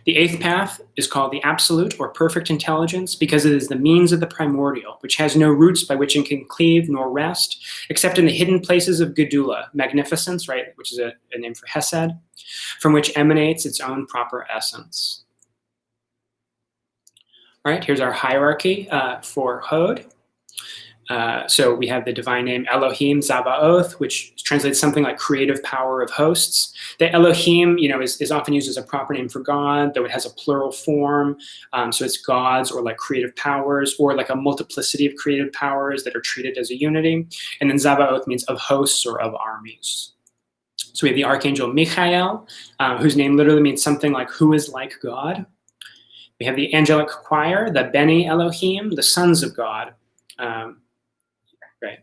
The eighth path is called the absolute or perfect intelligence because it is the means of the primordial, which has no roots by which it can cleave nor rest, except in the hidden places of Gedula, magnificence, right, which is a name for Chesed, from which emanates its own proper essence. All right, here's our hierarchy for Hod. So we have the divine name Elohim Zabaoth, which translates something like creative power of hosts. The Elohim, is often used as a proper name for God, though it has a plural form. So it's gods, or like creative powers, or like a multiplicity of creative powers that are treated as a unity. And then Zabaoth means of hosts or of armies. So we have the archangel Michael, whose name literally means something like who is like God. We have the angelic choir, the Beni Elohim, the sons of God. Right.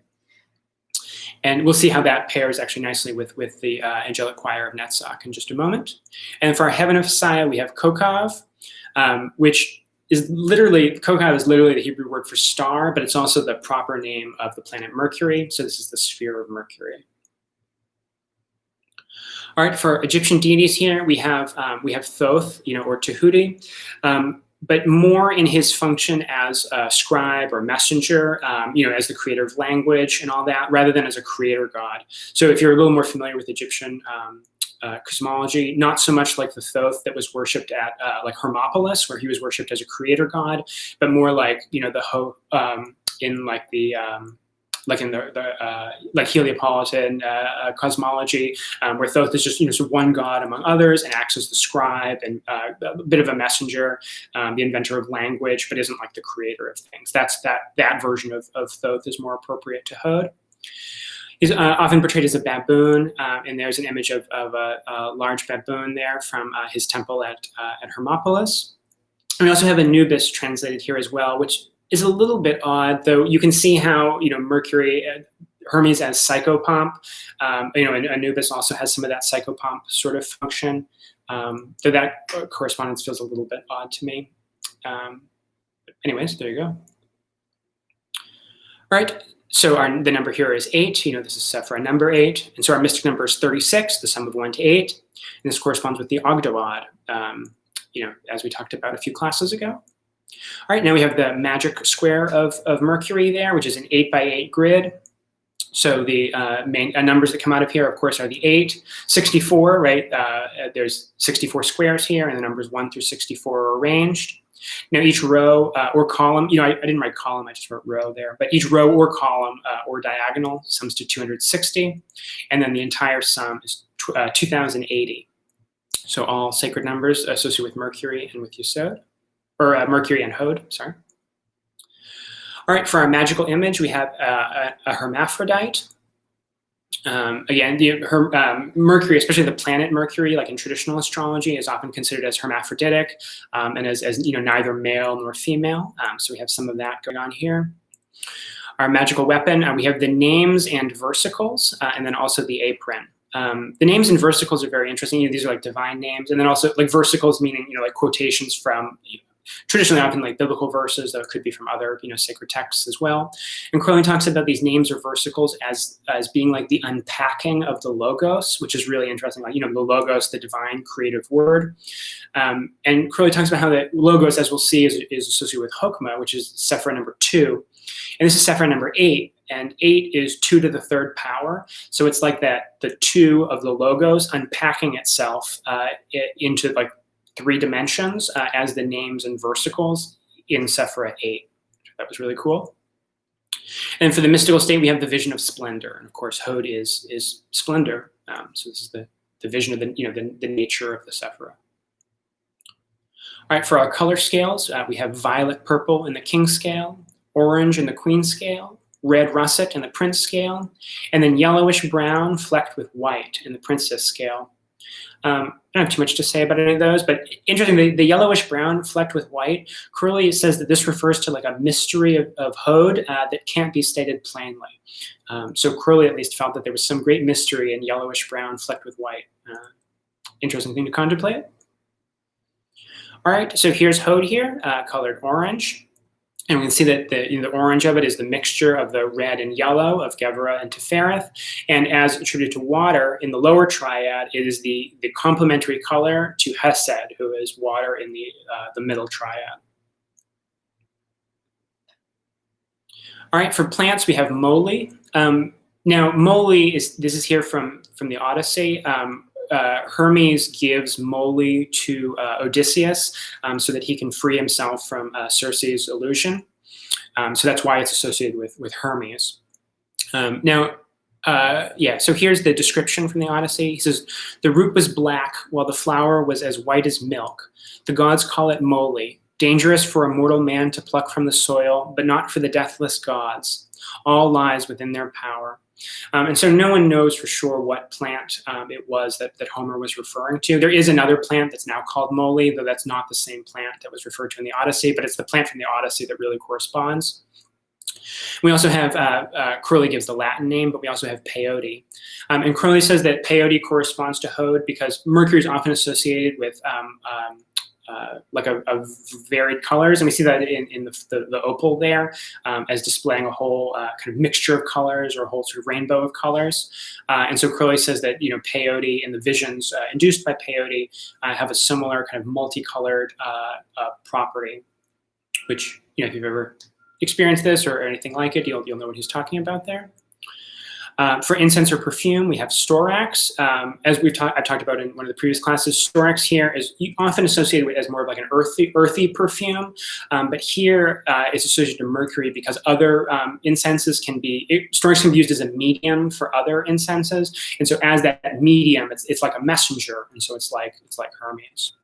And we'll see how that pairs actually nicely with the angelic choir of Netzach in just a moment. And for our heaven of Messiah, we have Kokav, which is literally, Kokav is literally the Hebrew word for star, but it's also the proper name of the planet Mercury. So this is the sphere of Mercury. All right, for Egyptian deities here, we have Thoth, or Tahuti, but more in his function as a scribe or messenger, as the creator of language and all that, rather than as a creator god. So if you're a little more familiar with Egyptian cosmology, not so much like the Thoth that was worshipped at like Hermopolis, where he was worshipped as a creator god, but more like in like the like Heliopolitan cosmology, where Thoth is just sort of one god among others and acts as the scribe and a bit of a messenger, the inventor of language, but isn't like the creator of things. That version of Thoth is more appropriate to Hod. He's often portrayed as a baboon, and there's an image of a large baboon there from his temple at Hermopolis. And we also have Anubis translated here as well, which is a little bit odd, though you can see how, Mercury, Hermes as psychopomp, and Anubis also has some of that psychopomp sort of function. Though that correspondence feels a little bit odd to me. Anyways, there you go. All right, so the number here is 8. This is Sepher number 8. And so our mystic number is 36, the sum of 1 to 8. And this corresponds with the Ogdoad, as we talked about a few classes ago. All right, now we have the magic square of Mercury there, which is an 8 by 8 grid. So the main numbers that come out of here, of course, are the 8, 64, right? There's 64 squares here, and the numbers 1 through 64 are arranged. Now each row or column, I didn't write column, I just wrote row there, but each row or column or diagonal sums to 260, and then the entire sum is 2080. So all sacred numbers associated with Mercury and with Yesod. Or Mercury and Hod, sorry. All right, for our magical image, we have a hermaphrodite. Again, Mercury, especially the planet Mercury, like in traditional astrology, is often considered as hermaphroditic and as neither male nor female. So we have some of that going on here. Our magical weapon, we have the names and versicles, and then also the apron. The names and versicles are very interesting. These are like divine names, and then also like versicles meaning like quotations from traditionally often like biblical verses, though it could be from other sacred texts as well. And Crowley talks about these names or versicles as being like the unpacking of the logos, which is really interesting. Like the logos, the divine creative word. And Crowley talks about how the logos, as we'll see, is associated with Chokmah, which is Sepher number 2, and this is Sepher number 8. And 8 is 2 to the 3rd power. So it's like that, the 2 of the logos unpacking itself into like 3 dimensions as the names and versicles in Sepher 8. that was really cool. And for the mystical state, we have the vision of splendor. And of course, Hod is splendor. So this is the vision of the nature of the Sephiroth. All right, for our color scales, we have violet purple in the king scale, orange in the queen scale, red russet in the prince scale, and then yellowish brown flecked with white in the princess scale. I don't have too much to say about any of those, but interestingly, the yellowish brown flecked with white, Crowley says that this refers to like a mystery of Hod that can't be stated plainly. So Crowley at least felt that there was some great mystery in yellowish brown flecked with white. Interesting thing to contemplate. All right, so here's Hod here, colored orange. And we can see that the orange of it is the mixture of the red and yellow of Geburah and Tiphareth. And as attributed to water, in the lower triad, it is the complementary color to Chesed, who is water in the middle triad. All right, for plants, we have Moly. Now, Moly this is here from the Odyssey. Hermes gives Moly to Odysseus so that he can free himself from Circe's illusion. So that's why it's associated with Hermes. So here's the description from the Odyssey. He says, "The root was black, while the flower was as white as milk. The gods call it Moly, dangerous for a mortal man to pluck from the soil, but not for the deathless gods. All lies within their power." And so no one knows for sure what plant it was that Homer was referring to. There is another plant that's now called Moly, though that's not the same plant that was referred to in the Odyssey, but it's the plant from the Odyssey that really corresponds. We also have, Crowley gives the Latin name, but we also have peyote. And Crowley says that peyote corresponds to Hod because Mercury is often associated with like a varied colors, and we see that in the opal there as displaying a whole kind of mixture of colors or a whole sort of rainbow of colors. And so Crowley says that peyote and the visions induced by peyote have a similar kind of multicolored property, which if you've ever experienced this or anything like it, you'll know what he's talking about there. For incense or perfume, we have storax. As I talked about in one of the previous classes, storax here is often associated with as more of like an earthy perfume, but here it's associated to mercury because other incenses storax can be used as a medium for other incenses, and so as that medium, it's like a messenger, and so it's like Hermes.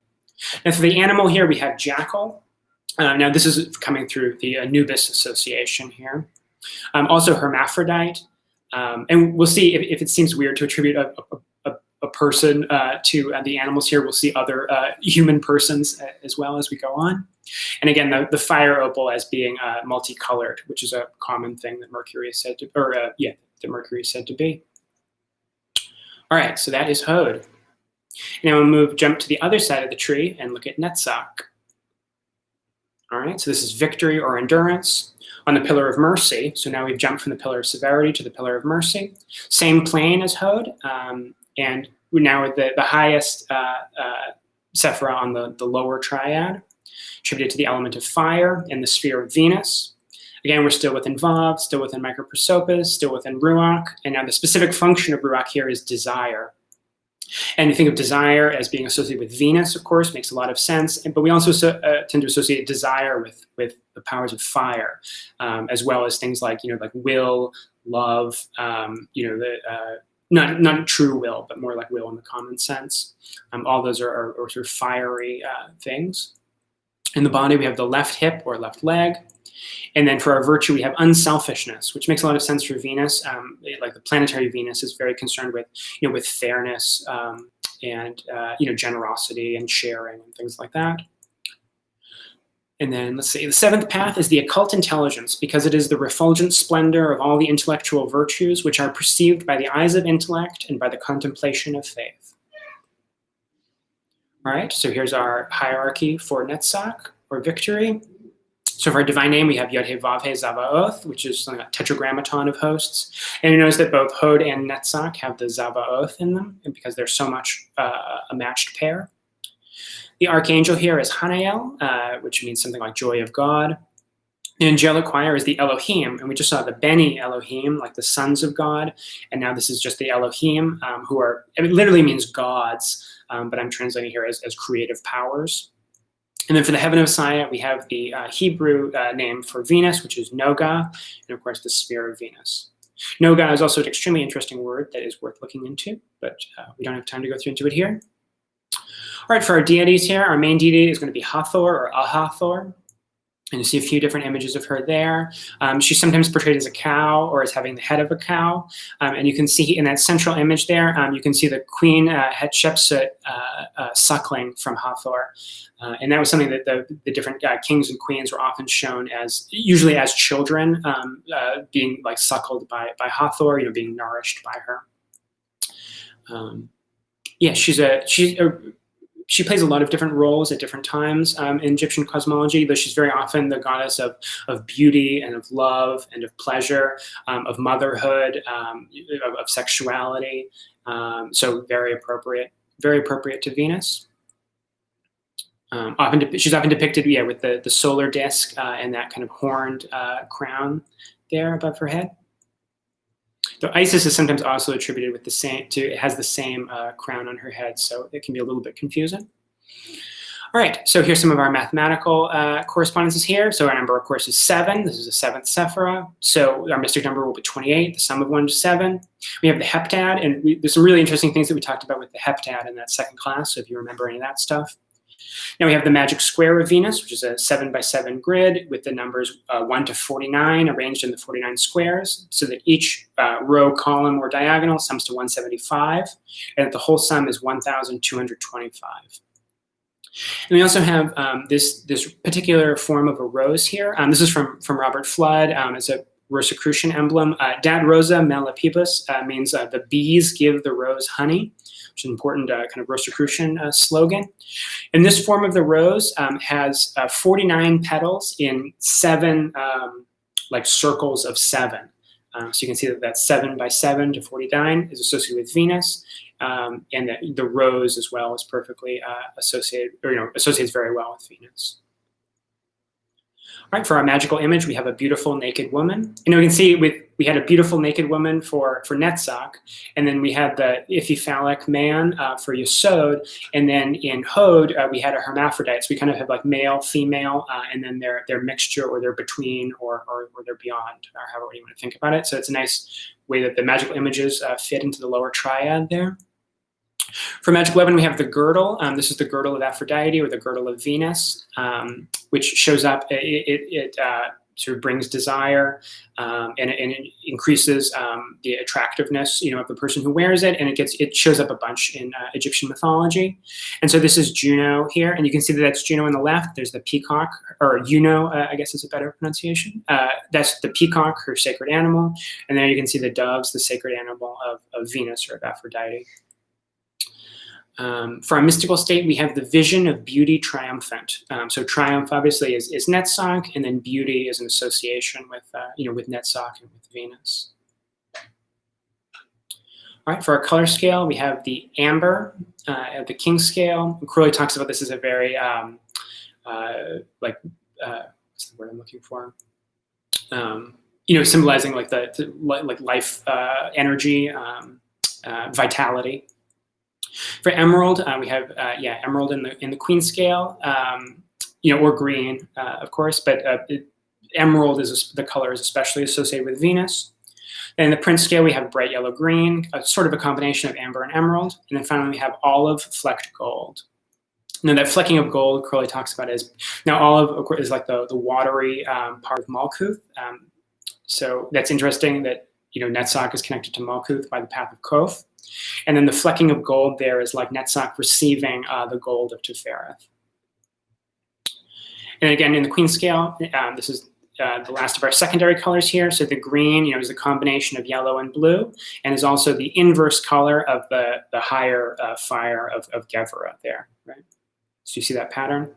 And for the animal here, we have jackal. Now this is coming through the Anubis association here. Also hermaphrodite. And we'll see if it seems weird to attribute a person to the animals here. We'll see other human persons as well as we go on. And again, the fire opal as being multicolored, which is a common thing that Mercury is said to, that Mercury is said to be. All right, so that is Hod. Now we'll jump to the other side of the tree and look at Netzach. All right, so this is victory or endurance. On the pillar of mercy, so now we've jumped from the pillar of severity to the pillar of mercy. Same plane as Hod, and we're now at the highest Sephirah on the lower triad, attributed to the element of fire and the sphere of Venus. Again, we're still within Vav, still within Microprosopis, still within Ruach, and now the specific function of Ruach here is desire. And you think of desire as being associated with Venus, of course, makes a lot of sense. But we also tend to associate desire with the powers of fire, as well as things like like will, love, not true will, but more like will in the common sense. All those are sort of fiery things. In the body, we have the left hip or left leg. And then for our virtue, we have unselfishness, which makes a lot of sense for Venus. Like the planetary Venus is very concerned with, with fairness and generosity and sharing and things like that. And then let's see, the seventh path is the occult intelligence, because it is the refulgent splendor of all the intellectual virtues which are perceived by the eyes of intellect and by the contemplation of faith. All right, so here's our hierarchy for Netzach or victory. So for our divine name, we have Yod-He-Vav-He Zavaoth, which is a tetragrammaton of hosts. And you notice that both Hod and Netzach have the Zavaoth in them, and because they're so much a matched pair. The archangel here is Hanael, which means something like joy of God. The angelic choir is the Elohim, and we just saw the Beni Elohim, like the sons of God. And now this is just the Elohim, it literally means gods, but I'm translating here as creative powers. And then for the heaven of Messiah, we have the Hebrew name for Venus, which is Noga, and of course the sphere of Venus. Noga is also an extremely interesting word that is worth looking into, but we don't have time to go through into it here. All right, for our deities here, our main deity is going to be Hathor or Ahathor. And you see a few different images of her there. She's sometimes portrayed as a cow or as having the head of a cow. And you can see in that central image there, you can see the queen Hatshepsut suckling from Hathor. And that was something that the different kings and queens were often shown as, usually as children, being like suckled by Hathor, being nourished by her. Yeah, she plays a lot of different roles at different times in Egyptian cosmology, though she's very often the goddess of beauty and of love and of pleasure, of motherhood, of sexuality. So very appropriate to Venus. She's often depicted, with the solar disk and that kind of horned crown there above her head. Though Isis is sometimes also attributed with it has the same crown on her head, so it can be a little bit confusing. All right, so here's some of our mathematical correspondences here. So our number, of course, is 7. This is the 7th Sephiroth. So our mystic number will be 28, the sum of 1 to 7. We have the heptad, and there's some really interesting things that we talked about with the heptad in that second class, so if you remember any of that stuff. Now we have the magic square of Venus, which is a 7 by 7 grid with the numbers 1 to 49 arranged in the 49 squares, so that each row, column, or diagonal sums to 175, and that the whole sum is 1,225. And we also have this particular form of a rose here. This is from Robert Flood. It's a Rosicrucian emblem. Dat rosa melepibus means the bees give the rose honey, which is an important kind of Rosicrucian slogan. And this form of the rose has 49 petals in 7 like circles of 7. So you can see that 7 by 7 to 49 is associated with Venus, and that the rose as well is perfectly associated, or associates very well with Venus. All right, for our magical image, we have a beautiful naked woman. And we can see we had a beautiful naked woman for Netzach, and then we had the iphyphallic man for Yesod, and then in Hod we had a hermaphrodite. So we kind of have like male, female, and then their mixture, or they're between, or they're beyond, or however you want to think about it. So it's a nice way that the magical images fit into the lower triad there. For magic weapon, we have the girdle. This is the girdle of Aphrodite, or the girdle of Venus, which shows up. It sort of brings desire, and it increases the attractiveness, of the person who wears it, and it shows up a bunch in Egyptian mythology. And so this is Juno here, and you can see that that's Juno on the left. There's the peacock, or Juno, I guess is a better pronunciation. That's the peacock, her sacred animal, and there you can see the doves, the sacred animal of Venus, or of Aphrodite. For our mystical state, we have the vision of beauty triumphant. So triumph obviously is Netzach, and then beauty is an association with with Netzach and with Venus. All right, for our color scale, we have the amber at the king scale. Crowley talks about this as a very what's the word I'm looking for? Symbolizing like the life, energy, vitality. For emerald, we have emerald in the queen scale, or green, of course, but emerald the color is especially associated with Venus. And in the prince scale, we have bright yellow green, sort of a combination of amber and emerald. And then finally, we have olive flecked gold. Now that flecking of gold, Crowley talks about olive, of course, is like the watery part of Malkuth. So that's interesting that Netzach is connected to Malkuth by the path of Koth. And then the flecking of gold there is like Netzach receiving the gold of Tiphareth. And again, in the queen scale, this is the last of our secondary colors here. So the green, is a combination of yellow and blue, and is also the inverse color of the higher fire of Geburah there, right? So you see that pattern?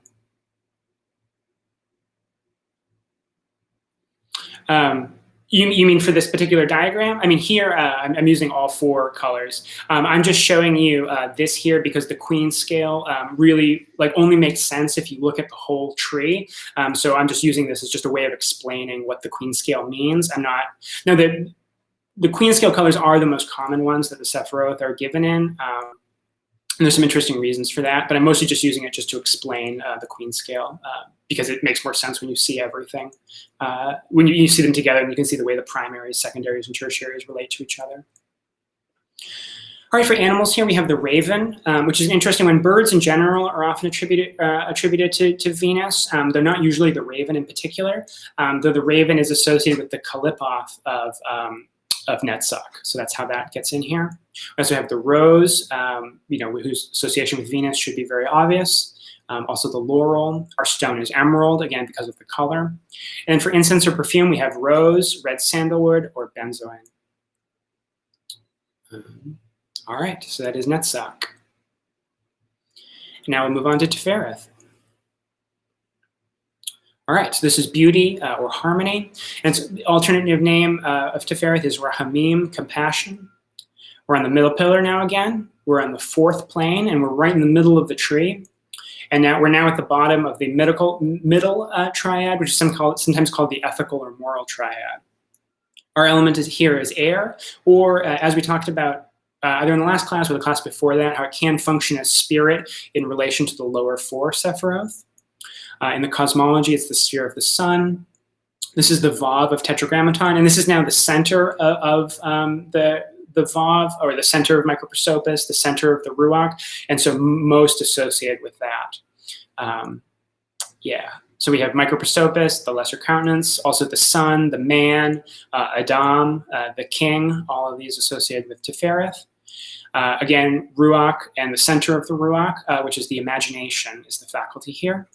You mean for this particular diagram? I mean, here I'm using all 4 colors. I'm just showing you this here because the queen scale really only makes sense if you look at the whole tree. So I'm just using this as just a way of explaining what the queen scale means. Now the queen scale colors are the most common ones that the Sephiroth are given in. And there's some interesting reasons for that, but I'm mostly just using it just to explain the queen scale because it makes more sense when you see everything. When you see them together, and you can see the way the primaries, secondaries, and tertiaries relate to each other. All right, for animals here, we have the raven, which is interesting. When birds in general are often attributed to Venus, they're not usually the raven in particular, though the raven is associated with the Kalipoth of Netzach. So that's how that gets in here. We also have the rose, whose association with Venus should be very obvious. Also the laurel. Our stone is emerald, again, because of the color. And then for incense or perfume, we have rose, red sandalwood, or benzoin. All right, so that is Netzach. Now we'll move on to Tiphareth. All right, so this is beauty or harmony. And so the alternative name of Tiphareth is Rahamim, compassion. We're on the middle pillar now again. We're on the fourth plane, and we're right in the middle of the tree. And now we're at the bottom of the middle triad, which is sometimes called the ethical or moral triad. Our element here is air, or as we talked about either in the last class or the class before that, how it can function as spirit in relation to the lower four Sephiroth. In the cosmology, it's the sphere of the sun. This is the Vav of Tetragrammaton, and this is now the center of the Vav, or the center of Microprosopis, the center of the Ruach, and so most associated with that. So we have Microprosopis, the lesser countenance, also the sun, the man, Adam, the king, all of these associated with Tiphareth. Again, Ruach and the center of the Ruach, which is the imagination, is the faculty here.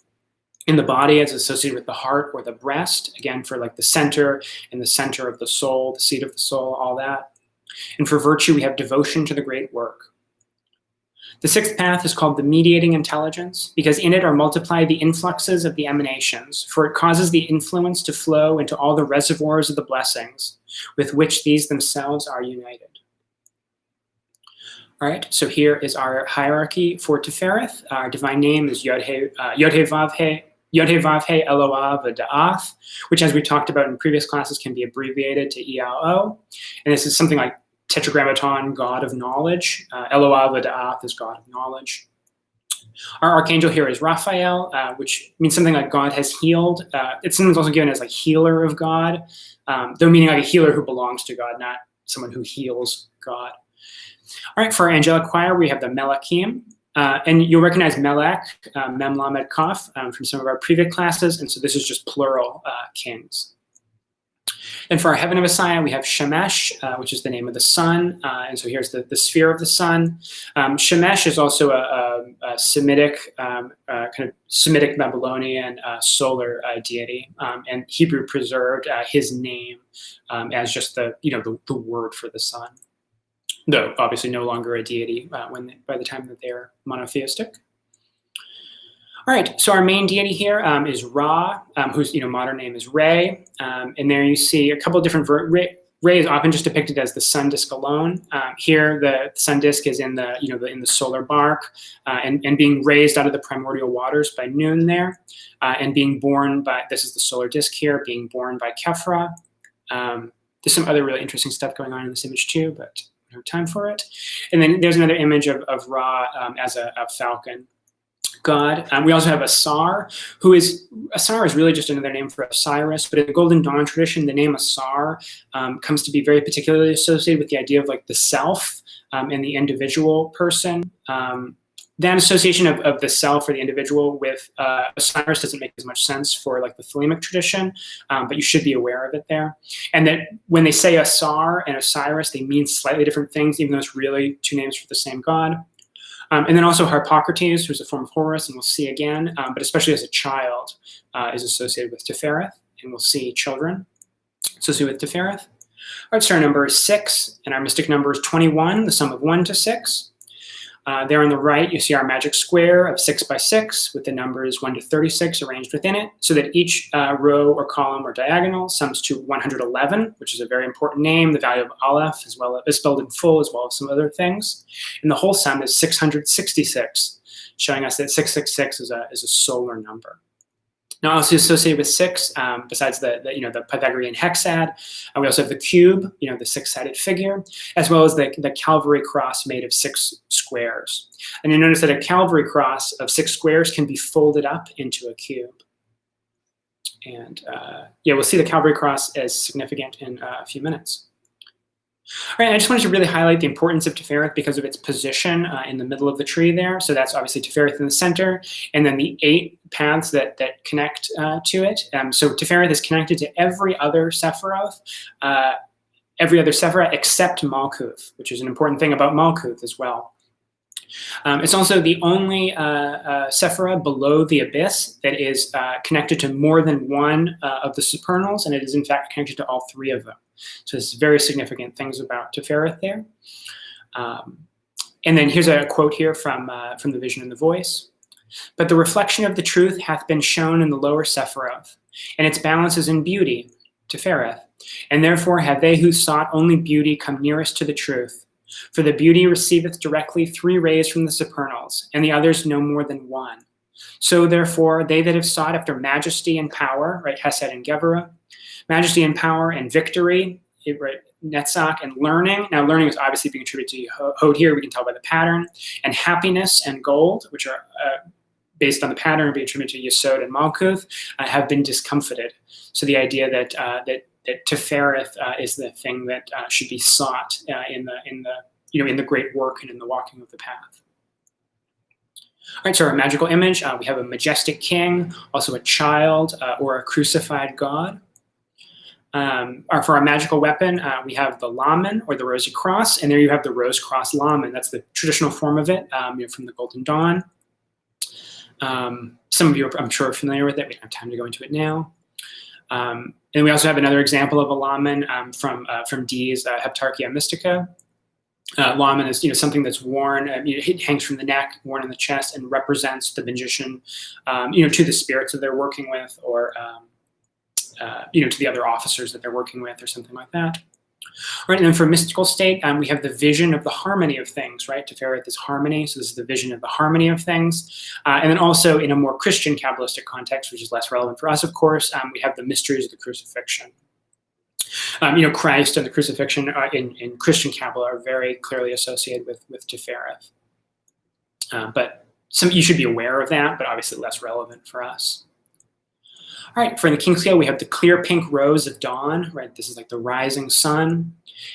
In the body, it's associated with the heart or the breast, again, for like the center and the center of the soul, the seat of the soul, all that. And for virtue, we have devotion to the great work. The sixth path is called the mediating intelligence, because in it are multiplied the influxes of the emanations, for it causes the influence to flow into all the reservoirs of the blessings, with which these themselves are united. All right, so here is our hierarchy for Tiphareth. Our divine name is Yod-He-Vav-He Eloah V'Da'ath, which, as we talked about in previous classes, can be abbreviated to ELO. And this is something like Tetragrammaton, God of knowledge. Eloah V'Da'ath is God of knowledge. Our archangel here is Raphael, which means something like God has healed. It's sometimes also given as like healer of God, though meaning like a healer who belongs to God, not someone who heals God. All right, for our angelic choir, we have the Melachim. And you'll recognize Melech, Mem Lamed Kaf, from some of our previous classes, and so this is just plural kings. And for our heaven of Messiah, we have Shemesh, which is the name of the sun, and so here's the sphere of the sun. Shemesh is also a Semitic, kind of Semitic Babylonian solar deity, and Hebrew preserved his name as just the word for the sun. Though obviously no longer a deity by the time that they're monotheistic. All right, so our main deity here is Ra, whose modern name is Re, and there you see a couple of different Re is often just depicted as the sun disk alone. Here, the sun disk is in the in the solar bark, and being raised out of the primordial waters by noon there, and being born by, this is the solar disk here, being born by Kephrah. There's some other really interesting stuff going on in this image too, but no time for it. And then there's another image of Ra as a falcon god. We also have Asar, Asar is really just another name for Osiris, but in the Golden Dawn tradition, the name Asar comes to be very particularly associated with the idea of like the self and the individual person. That association of the self or the individual with Osiris doesn't make as much sense for like the Thelemic tradition, but you should be aware of it there. And that when they say Asar and Osiris, they mean slightly different things, even though it's really two names for the same god. And then also Harpocrates, who's a form of Horus, and we'll see again, but especially as a child, is associated with Tiphareth, and we'll see children associated with Tiphareth. All right, so our number is 6, and our mystic number is 21, the sum of 1 to 6. There on the right, you see our magic square of 6 by 6 with the numbers 1 to 36 arranged within it, so that each row or column or diagonal sums to 111, which is a very important name. The value of Aleph as well is spelled in full, as well as some other things. And the whole sum is 666, showing us that 666 is a solar number. Now, also associated with 6, besides the Pythagorean hexad, we also have the cube, the 6-sided figure, as well as the Calvary cross made of 6 squares. And you notice that a Calvary cross of 6 squares can be folded up into a cube. And we'll see the Calvary cross as significant in a few minutes. All right, I just wanted to really highlight the importance of Tiphareth because of its position in the middle of the tree there. So that's obviously Tiphareth in the center, and then the 8 paths that connect to it. So Tiphareth is connected to every other Sephiroth, except Malkuth, which is an important thing about Malkuth as well. It's also the only Sephirah below the abyss that is connected to more than one of the supernals, and it is in fact connected to all 3 of them. So it's very significant things about Tiphareth there. And then here's a quote here from the Vision and the Voice. But the reflection of the truth hath been shown in the lower Sephiroth, and its balance is in beauty, Tiphareth. And therefore have they who sought only beauty come nearest to the truth. For the beauty receiveth directly 3 rays from the supernals, and the others no more than 1. So therefore, they that have sought after majesty and power, right, Chesed and Geburah, majesty and power and victory, right, Netzach, and learning. Now, learning is obviously being attributed to Yesod here. We can tell by the pattern. And happiness and gold, which are based on the pattern being attributed to Yesod and Malkuth, have been discomfited. So the idea that that Tiphareth is the thing that should be sought in the great work and in the walking of the path. All right, so our magical image, we have a majestic king, also a child or a crucified god. For our magical weapon, we have the lamen, or the rosy cross, and there you have the rose cross lamen. That's the traditional form of it from the Golden Dawn. Some of you, I'm sure, are familiar with it. We don't have time to go into it now. And we also have another example of a lamen from Dee's Heptarchia Mystica. Lamen is something that's worn, it hangs from the neck, worn on the chest, and represents the magician, to the spirits that they're working with, or to the other officers that they're working with, or something like that. Right, and then for mystical state, we have the vision of the harmony of things, right? Tiphareth is harmony, so this is the vision of the harmony of things. And then also in a more Christian Kabbalistic context, which is less relevant for us, of course, we have the mysteries of the crucifixion. Christ and the crucifixion in Christian Kabbalah are very clearly associated with Tiphareth. But you should be aware of that, but obviously less relevant for us. All right, for the king scale, we have the clear pink rose of dawn, right? This is like the rising sun. And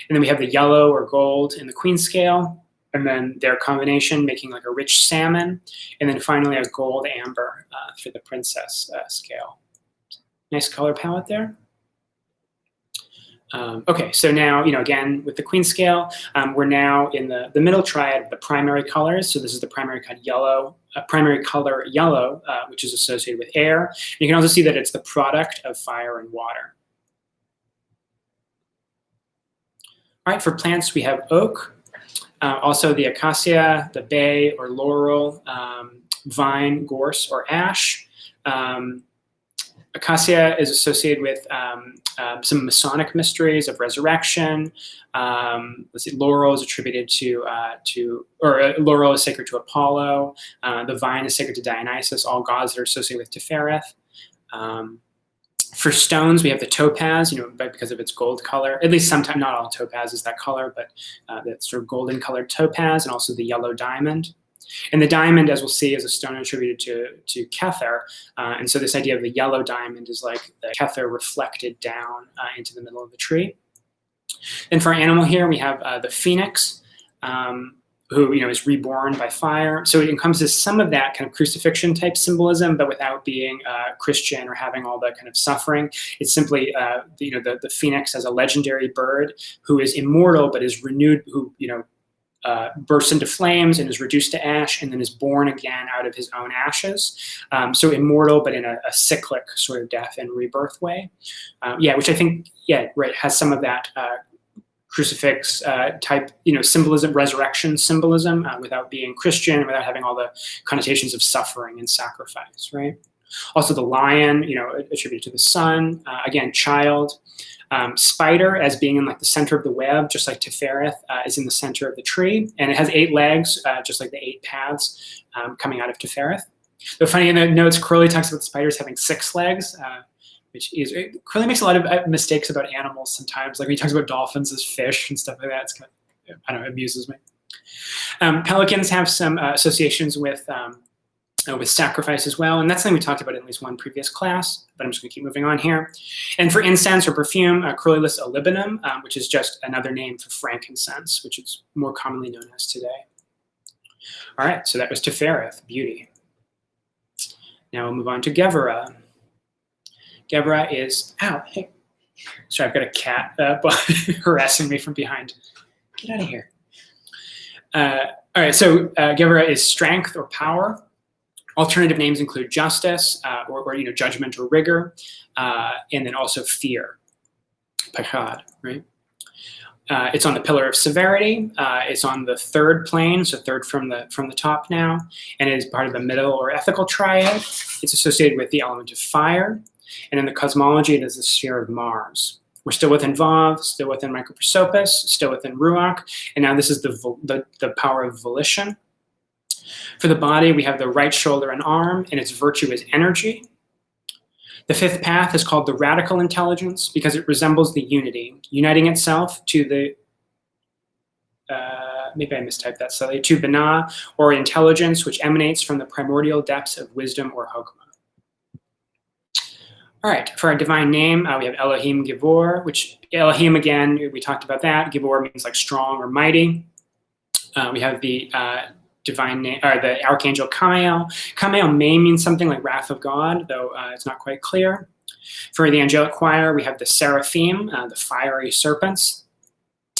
then we have the yellow or gold in the queen scale, and then their combination making like a rich salmon. And then finally a gold amber for the princess scale. Nice color palette there. Okay, so now, again, with the queen scale, we're now in the middle triad of the primary colors. So this is the primary color yellow, which is associated with air. And you can also see that it's the product of fire and water. All right, for plants, we have oak, also the acacia, the bay or laurel, vine, gorse, or ash. Acacia is associated with some Masonic mysteries of resurrection. Let's see, laurel is attributed laurel is sacred to Apollo. The vine is sacred to Dionysus, all gods that are associated with Tiphareth. For stones, we have the topaz, because of its gold color. At least sometimes, not all topaz is that color, but that sort of golden colored topaz, and also the yellow diamond. And the diamond, as we'll see, is a stone attributed to Kether. And so this idea of the yellow diamond is like the Kether reflected down into the middle of the tree. Then for our animal here, we have the phoenix, who is reborn by fire. So it encompasses some of that kind of crucifixion type symbolism, but without being Christian or having all the kind of suffering. It's simply the phoenix as a legendary bird who is immortal but is renewed, who bursts into flames and is reduced to ash, and then is born again out of his own ashes. So immortal, but in a cyclic sort of death and rebirth way. Which I think, has some of that crucifix type, symbolism, resurrection symbolism, without being Christian, without having all the connotations of suffering and sacrifice, right? Also the lion, attributed to the sun, again, child. Spider as being in like the center of the web, just like Tiphareth is in the center of the tree, and it has 8 legs, just like the 8 paths coming out of Tiphareth. The funny in the notes, Crowley talks about spiders having 6 legs, which is, Crowley makes a lot of mistakes about animals sometimes. Like when he talks about dolphins as fish and stuff like that, it's kind of, I don't know, it amuses me. Pelicans have some associations with sacrifice as well, and that's something we talked about in at least one previous class, but I'm just going to keep moving on here. And for incense or perfume, Crowley lists olibanum, which is just another name for frankincense, which is more commonly known as today. All right, so that was Tiphareth, beauty. Now we'll move on to Geburah. Geburah is, ow, hey, sorry, I've got a cat harassing me from behind. Get out of here. All right, so Geburah is strength or power. Alternative names include justice, or judgment or rigor, and then also fear, pachad, right? It's on the pillar of severity. It's on the 3rd plane, so 3rd from the top now, and it is part of the middle or ethical triad. It's associated with the element of fire, and in the cosmology, it is the sphere of Mars. We're still within Vav, still within Microprosopis, still within Ruach, and now this is the power of volition. For the body, we have the right shoulder and arm, and its virtue is energy. The 5th path is called the radical intelligence because it resembles the unity, uniting itself to the, maybe I mistyped that slightly, to Binah, or intelligence, which emanates from the primordial depths of wisdom or Chokmah. All right, for our divine name, we have Elohim Gibor, which Elohim, again, we talked about that. Gibor means like strong or mighty. We have the divine name, or the archangel Kamael. Kamael may mean something like wrath of God, though it's not quite clear. For the angelic choir, we have the seraphim, the fiery serpents.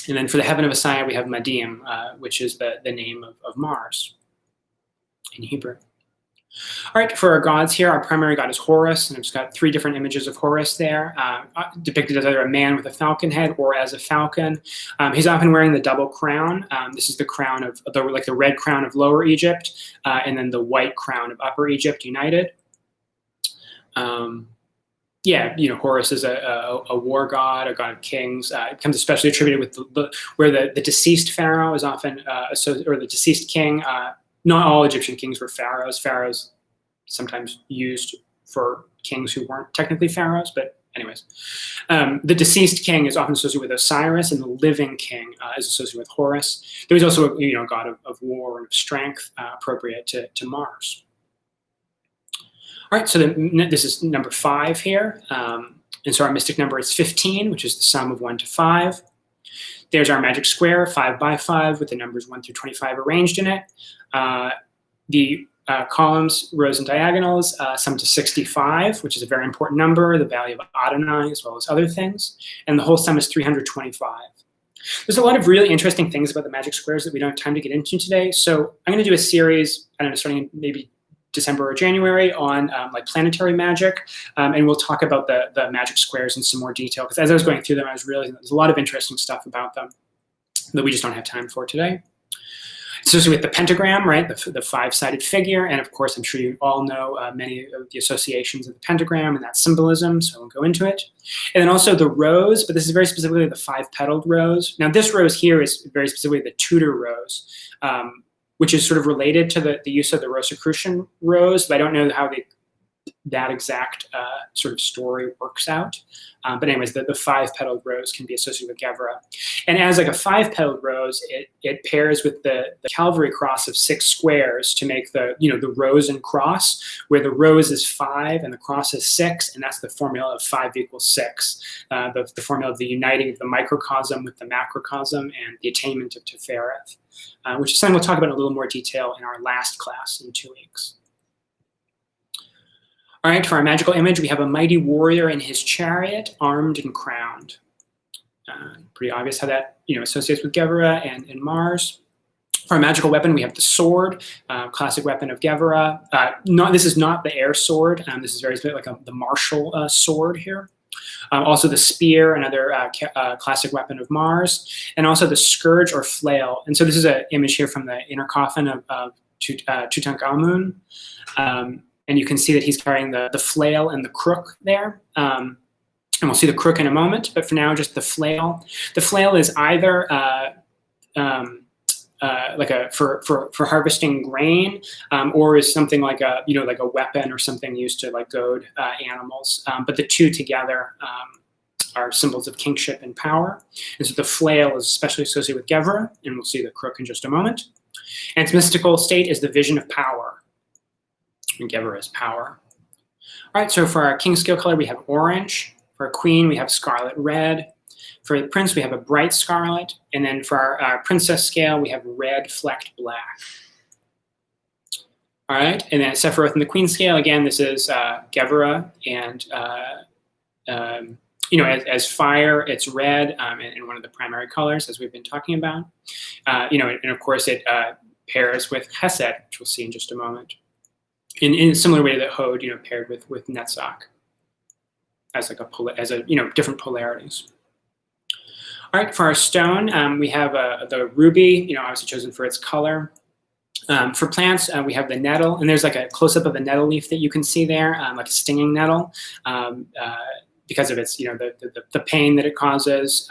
And then for the heaven of Messiah, we have Madim, which is the name of Mars in Hebrew. All right, for our gods here, our primary god is Horus, and I've just got 3 different images of Horus there, depicted as either a man with a falcon head or as a falcon. He's often wearing the double crown. This is the crown of the red crown of Lower Egypt, and then the white crown of Upper Egypt united. Yeah, Horus is a war god, a god of kings. It becomes especially attributed with where the deceased pharaoh is often or the deceased king. Not all Egyptian kings were pharaohs. Pharaohs sometimes used for kings who weren't technically pharaohs, but anyways. The deceased king is often associated with Osiris, and the living king is associated with Horus. There was also a god of war and of strength, appropriate to Mars. All right, so this is number 5 here. And so our mystic number is 15, which is the sum of 1 to 5. There's our magic square, 5 by 5, with the numbers 1 through 25 arranged in it. The columns, rows, and diagonals sum to 65, which is a very important number, the value of Adonai, as well as other things. And the whole sum is 325. There's a lot of really interesting things about the magic squares that we don't have time to get into today. So I'm going to do a series, I don't know, starting in maybe December or January on like planetary magic, and we'll talk about the magic squares in some more detail, because as I was going through them, I was realizing there's a lot of interesting stuff about them that we just don't have time for today. Associated with the pentagram, right, the 5-sided figure, and of course, I'm sure you all know many of the associations of the pentagram and that symbolism, so I won't go into it. And then also the rose, but this is very specifically the 5-petaled rose. Now, this rose here is very specifically the Tudor rose, which is sort of related to the use of the Rosicrucian rose, but I don't know how that exact sort of story works out. But anyways, the 5-petaled rose can be associated with Geburah. And as like a 5-petaled rose, it pairs with the Calvary cross of 6 squares to make the rose and cross, where the rose is 5 and the cross is 6, and that's the formula of 5 equals 6. The formula of the uniting of the microcosm with the macrocosm and the attainment of Tiphareth, which is something we'll talk about in a little more detail in our last class in 2 weeks. All right, for our magical image, we have a mighty warrior in his chariot, armed and crowned. Pretty obvious how that associates with Geburah and Mars. For our magical weapon, we have the sword, classic weapon of Geburah. This is not the air sword. This is very like the martial sword here. Also the spear, another classic weapon of Mars, and also the scourge or flail. And so this is an image here from the inner coffin of Tutankhamun. And you can see that he's carrying the flail and the crook there. And we'll see the crook in a moment, but for now, just the flail. The flail is either for harvesting grain, or is something like a like a weapon or something used to like goad animals. But the two together are symbols of kingship and power. And so the flail is especially associated with Geburah, and we'll see the crook in just a moment. And its mystical state is the vision of power. And Geburah is power. All right, so for our king scale color, we have orange. For our queen, we have scarlet red. For the prince, we have a bright scarlet. And then for our princess scale, we have red flecked black. All right, and then Sephiroth and the queen scale, again, this is Geburah, and as fire, it's red, and one of the primary colors, as we've been talking about. And of course, it pairs with Chesed, which we'll see in just a moment. In a similar way that Hod, paired with Netzach, as different polarities. All right, for our stone, we have the ruby, obviously chosen for its color. For plants, we have the nettle, and there's like a close-up of a nettle leaf that you can see there, like a stinging nettle, because of its, the pain that it causes,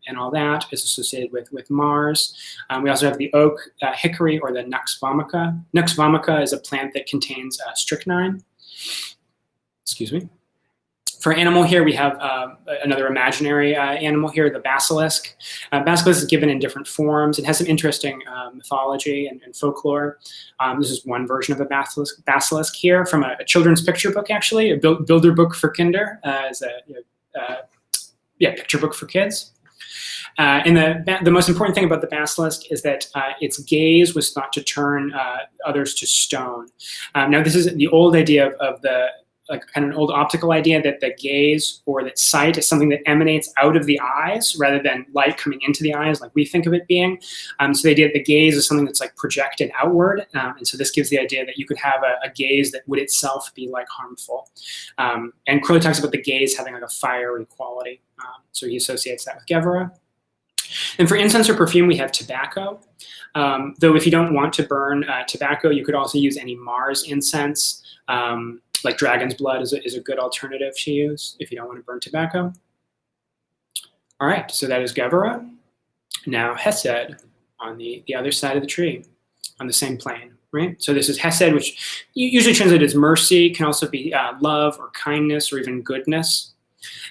and all that is associated with Mars. We also have the oak, hickory, or the nux vomica. Nux vomica is a plant that contains strychnine. Excuse me. For animal here, we have another imaginary animal here, the basilisk. Basilisk is given in different forms. It has some interesting mythology and folklore. This is one version of a basilisk here from a children's picture book, actually, a builder book for Kinder, as a picture book for kids. And the most important thing about the basilisk is that its gaze was thought to turn others to stone. Now, this is the old idea of the kind of an old optical idea that the gaze or that sight is something that emanates out of the eyes rather than light coming into the eyes like we think of it being. So the idea that the gaze is something that's like projected outward. And so this gives the idea that you could have a gaze that would itself be like harmful. And Crowley talks about the gaze having like a fiery quality. So he associates that with Geburah. And for incense or perfume, we have tobacco. Though if you don't want to burn tobacco, you could also use any Mars incense. Like dragon's blood is a good alternative to use if you don't want to burn tobacco. All right, so that is Geburah. Now Chesed on the other side of the tree, on the same plane, right? So this is Chesed, which usually translated as mercy, can also be love or kindness or even goodness.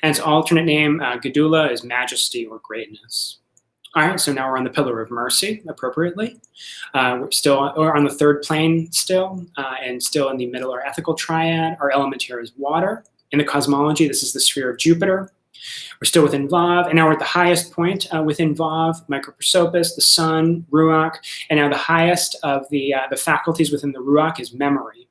And its alternate name, Gedula, is majesty or greatness. All right, so now we're on the pillar of mercy, appropriately. We're on the third plane still, and still in the middle, our ethical triad. Our element here is water. In the cosmology, this is the sphere of Jupiter. We're still within Vav, and now we're at the highest point within Vav, microprosopis, the sun, Ruach, and now the highest of the faculties within the Ruach is memory.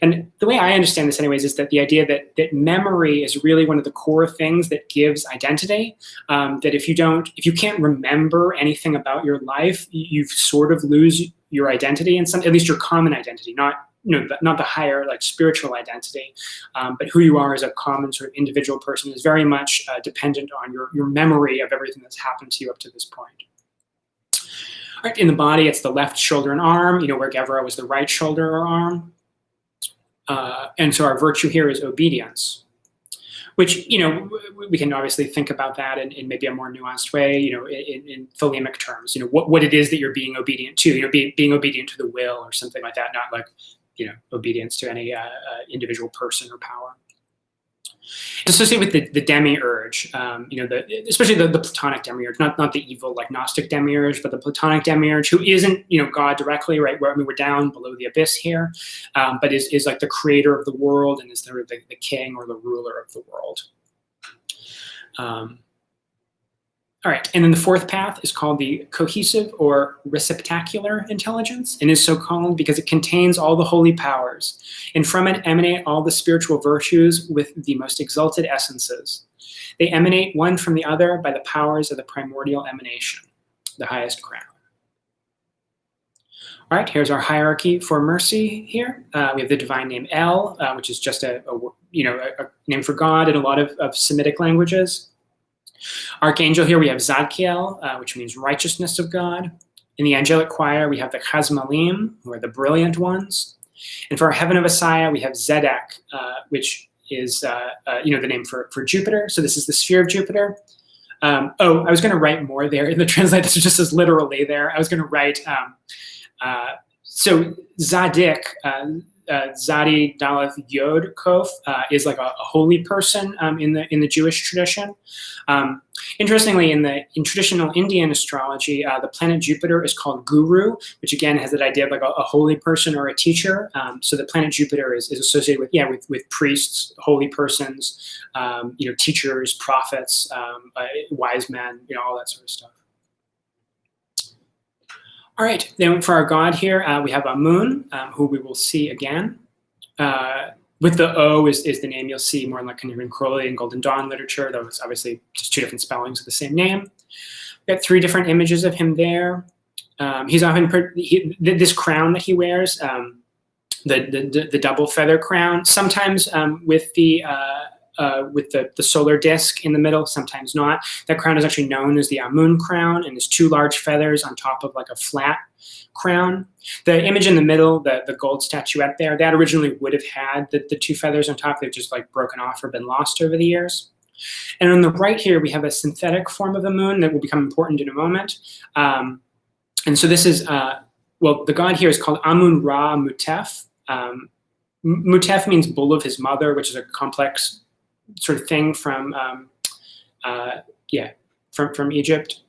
And the way I understand this anyways is that the idea that memory is really one of the core things that gives identity, that if you can't remember anything about your life, you sort of lose your identity and at least your common identity, not the higher like spiritual identity, but who you are as a common sort of individual person is very much dependent on your memory of everything that's happened to you up to this point. All right, in the body, it's the left shoulder and arm, where Geburah was the right shoulder or arm. And so our virtue here is obedience, which, we can obviously think about that in maybe a more nuanced way, in philemic terms, what it is that you're being obedient to, being obedient to the will or something like that, not like, obedience to any individual person or power. It's associated with the demiurge, especially the Platonic demiurge, not the evil like Gnostic demiurge, but the Platonic demiurge, who isn't God directly, right? We're down below the abyss here, but is like the creator of the world and is the king or the ruler of the world. All right, and then the fourth path is called the cohesive or receptacular intelligence, and is so called because it contains all the holy powers, and from it emanate all the spiritual virtues with the most exalted essences. They emanate one from the other by the powers of the primordial emanation, the highest crown. All right, here's our hierarchy for mercy here. We have the divine name El, which is just a name for God in a lot of Semitic languages. Archangel here, we have Zadkiel, which means righteousness of God. In the angelic choir, we have the Chazmalim, who are the brilliant ones. And for our heaven of Messiah, we have Zedek, which is the name for Jupiter. So this is the sphere of Jupiter. I was going to write more there in the translate. This just as literally there. I was going to write, so Zadik, Zadi Daleth Yod Kof, is like a holy person in the Jewish tradition. Interestingly, in traditional Indian astrology, the planet Jupiter is called Guru, which again has that idea of like a holy person or a teacher. So the planet Jupiter is associated with priests, holy persons, teachers, prophets, wise men, all that sort of stuff. All right, then for our god here, we have Amun, who we will see again. With the O is the name you'll see more like kind of in Crowley and Golden Dawn literature, though it's obviously just two different spellings of the same name. We got 3 different images of him there. He's often, this crown that he wears, the double feather crown, sometimes with the solar disk in the middle, sometimes not. That crown is actually known as the Amun crown, and there's 2 large feathers on top of like a flat crown. The image in the middle, the gold statuette there, that originally would have had the 2 feathers on top. They've just like broken off or been lost over the years. And on the right here, we have a synthetic form of the moon that will become important in a moment. And so this is, the god here is called Amun Ra Mutef. Mutef means bull of his mother, which is a complex sort of thing from Egypt,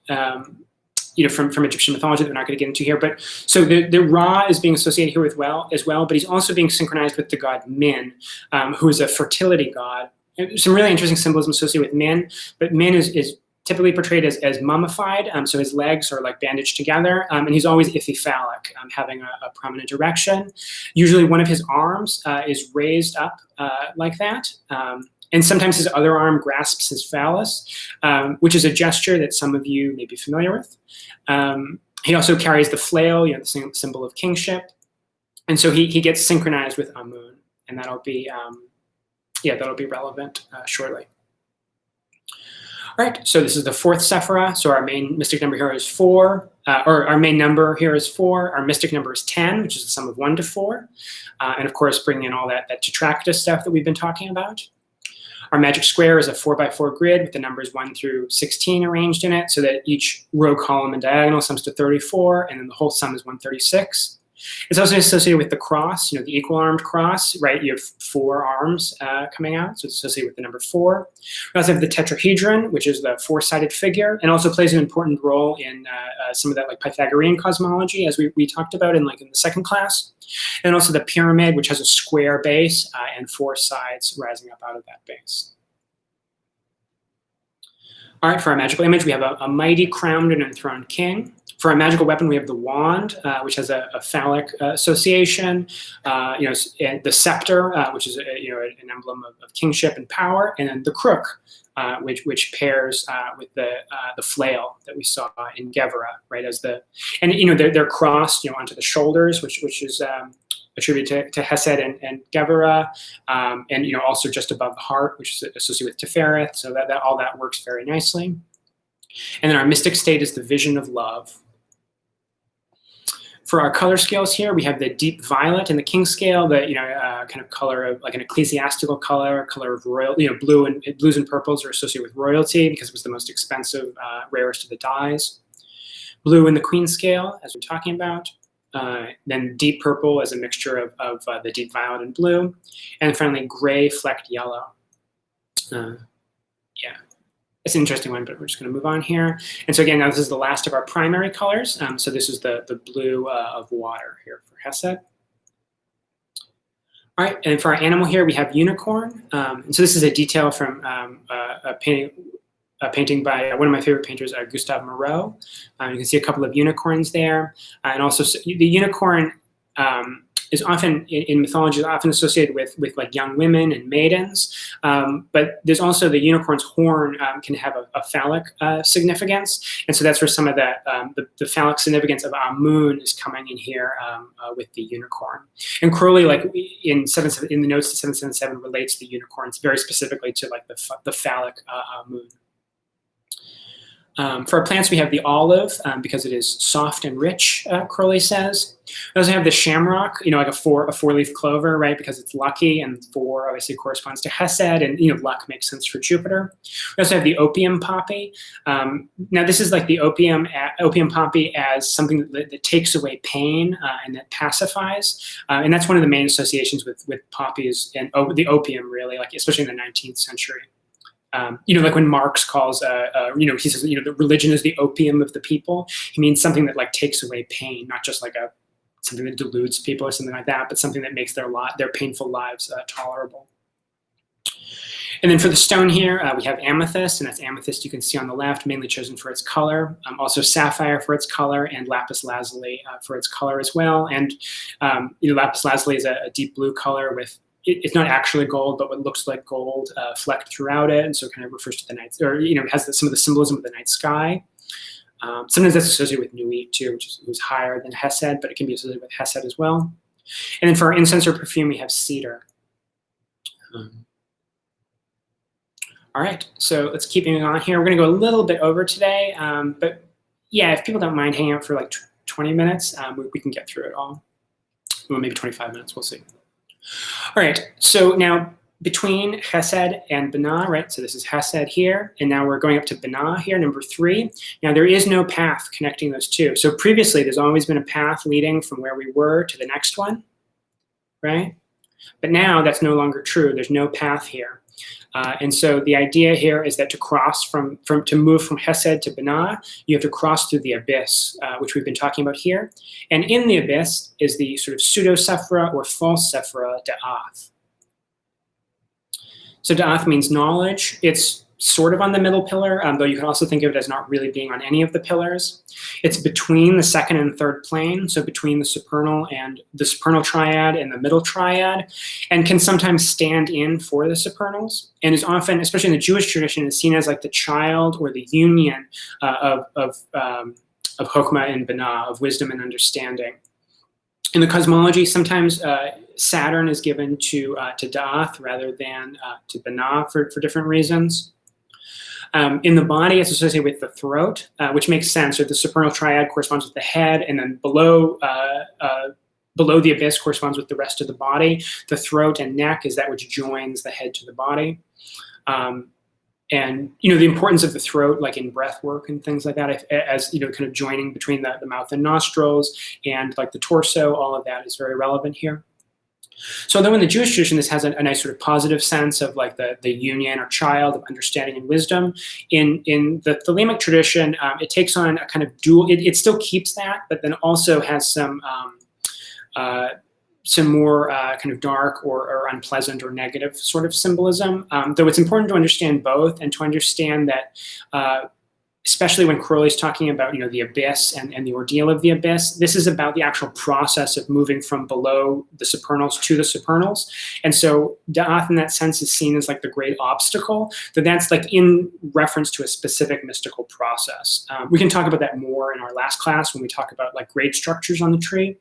from Egyptian mythology that we're not going to get into here. But so the Ra is being associated here as well, but he's also being synchronized with the god Min, who is a fertility god. Some really interesting symbolism associated with Min, but Min is typically portrayed as mummified, so his legs are like bandaged together, and he's always iphiphalic, having a prominent erection. Usually one of his arms is raised up like that. And sometimes his other arm grasps his phallus, which is a gesture that some of you may be familiar with. He also carries the flail, the symbol of kingship. And so he gets synchronized with Amun, and that'll be relevant shortly. All right, so this is the 4th Sephirah. So our main mystic number here is 4, or our main number here is 4. Our mystic number is 10, which is the sum of 1 to 4. And of course, bringing in all that tetractys stuff that we've been talking about. Our magic square is a 4x4 grid with the numbers 1 through 16 arranged in it, so that each row, column, and diagonal sums to 34, and then the whole sum is 136. It's also associated with the cross, the equal armed cross, right? You have 4 arms coming out, so it's associated with the number 4. We also have the tetrahedron, which is the 4-sided figure, and also plays an important role in some of that like Pythagorean cosmology, as we talked about in the 2nd class. And also the pyramid, which has a square base and 4 sides rising up out of that base. All right, for our magical image, we have a mighty crowned and enthroned king. For our magical weapon, we have the wand, which has a phallic association. And the scepter, which is an emblem of kingship and power, and then the crook, which pairs with the flail that we saw in Geburah, right? They're crossed, onto the shoulders, which is attributed to Chesed and Geburah, and also just above the heart, which is associated with Tiphareth. So that all that works very nicely. And then our mystic state is the vision of love. For our color scales here, we have the deep violet in the king scale, the kind of color of like an ecclesiastical color of royal, blues and purples are associated with royalty because it was the most expensive, rarest of the dyes. Blue in the queen scale, as we're talking about. Then deep purple as a mixture of the deep violet and blue. And finally, gray flecked yellow. It's an interesting one, but we're just going to move on here. And so again, now this is the last of our primary colors. So this is the blue of water here for Chesed. All right, and for our animal here, we have unicorn. And so this is a detail from a painting by one of my favorite painters, Gustave Moreau. You can see a couple of unicorns there. And also the unicorn is often in mythology often associated with like young women and maidens, but there's also the unicorn's horn can have a phallic significance, and so that's where some of that the phallic significance of Amun is coming in here with the unicorn. And Crowley, like in the notes to 777, relates the unicorns very specifically to like the phallic Amun. For our plants, we have the olive because it is soft and rich, Crowley says. We also have the shamrock, like a four-leaf clover, right? Because it's lucky, and 4 obviously corresponds to Chesed, and luck makes sense for Jupiter. We also have the opium poppy. Now this is like the opium poppy as something that takes away pain and that pacifies, and that's one of the main associations with poppies and the opium, really, like especially in the 19th century. Like when Marx calls, he says, the religion is the opium of the people. He means something that like takes away pain, not just like something that deludes people or something like that, but something that makes their painful lives tolerable. And then for the stone here, we have amethyst, and that's amethyst you can see on the left, mainly chosen for its color. Also sapphire for its color, and lapis lazuli for its color as well. And lapis lazuli is a deep blue color with it's not actually gold, but what looks like gold flecked throughout it, and so it kind of refers to the night, or it has some of the symbolism of the night sky. Sometimes that's associated with Nuit too, which is higher than Chesed, but it can be associated with Chesed as well. And then for our incense or perfume, we have cedar. All right, so let's keep moving on here. We're going to go a little bit over today, but yeah, if people don't mind hanging out for like 20 minutes, we can get through it all. Well, maybe 25 minutes, we'll see. All right, so now between Chesed and Binah, right? So this is Chesed here, and now we're going up to Binah here, number 3. Now there is no path connecting those two. So previously, there's always been a path leading from where we were to the next one, right? But now that's no longer true. There's no path here. And so the idea here is that to cross to move from Chesed to Binah, you have to cross through the abyss, which we've been talking about here. And in the abyss is the sort of pseudo-Sephirah or false Sephirah, Da'ath. So Da'ath means knowledge. It's sort of on the middle pillar, though you can also think of it as not really being on any of the pillars. It's between the second and third plane, so between the supernal triad and the middle triad, and can sometimes stand in for the supernals, and is often, especially in the Jewish tradition, is seen as like the child or the union of Chokmah and Binah, of wisdom and understanding. In the cosmology, sometimes Saturn is given to Da'ath rather than to Binah for different reasons. In the body, it's associated with the throat, which makes sense. So the supernal triad corresponds with the head, and then below the abyss corresponds with the rest of the body. The throat and neck is that which joins the head to the body. And the importance of the throat, like in breath work and things like that, as kind of joining between the mouth and nostrils and like the torso, all of that is very relevant here. So although in the Jewish tradition this has a nice sort of positive sense of like the union or child of understanding and wisdom, in the Thelemic tradition it takes on a kind of dual, it still keeps that, but then also has some more kind of dark or unpleasant or negative sort of symbolism, though it's important to understand both and to understand that especially when Crowley's talking about the abyss and the ordeal of the abyss, this is about the actual process of moving from below the supernals to the supernals. And so Da'ath in that sense is seen as like the great obstacle, that's like in reference to a specific mystical process. We can talk about that more in our last class when we talk about like grade structures on the tree.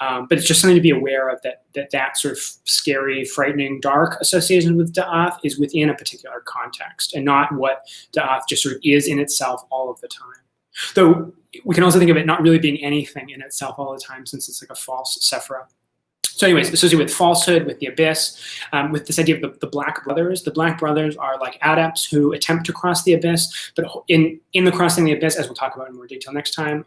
But it's just something to be aware of, that sort of scary, frightening, dark association with Da'ath is within a particular context and not what Da'ath just sort of is in itself all of the time. Though we can also think of it not really being anything in itself all the time, since it's like a false Sephirah. So anyways, associated with falsehood, with the abyss, with this idea of the Black Brothers. The Black Brothers are like adepts who attempt to cross the abyss, but in the crossing the abyss, as we'll talk about in more detail next time,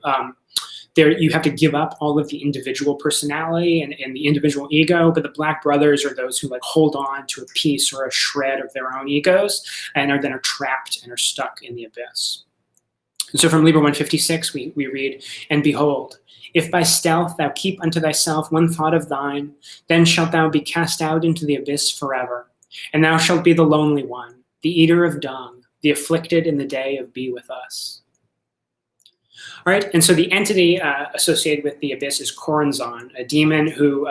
you have to give up all of the individual personality and the individual ego, but the Black Brothers are those who like hold on to a piece or a shred of their own egos and are trapped and are stuck in the abyss. And so from Liber 156, we read, "And behold, if by stealth thou keep unto thyself one thought of thine, then shalt thou be cast out into the abyss forever, and thou shalt be the lonely one, the eater of dung, the afflicted in the day of be with us." All right, and so the entity associated with the abyss is Choronzon, a demon who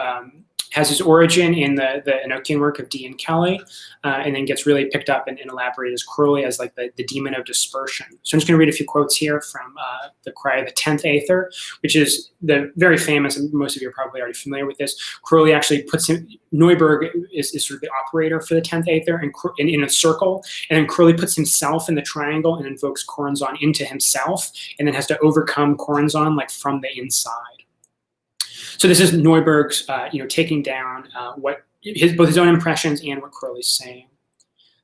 has its origin in the Enochian work of D. and Kelly, and then gets really picked up and elaborated as Crowley as like the demon of dispersion. So I'm just going to read a few quotes here from the Cry of the 10th Aether, which is the very famous, and most of you are probably already familiar with this. Crowley actually puts him, Neuberg is sort of the operator for the 10th Aether and in a circle, and then Crowley puts himself in the triangle and invokes Coranzon into himself, and then has to overcome Coranzon like from the inside. So this is Neuberg's, taking down both his own impressions and what Crowley's saying.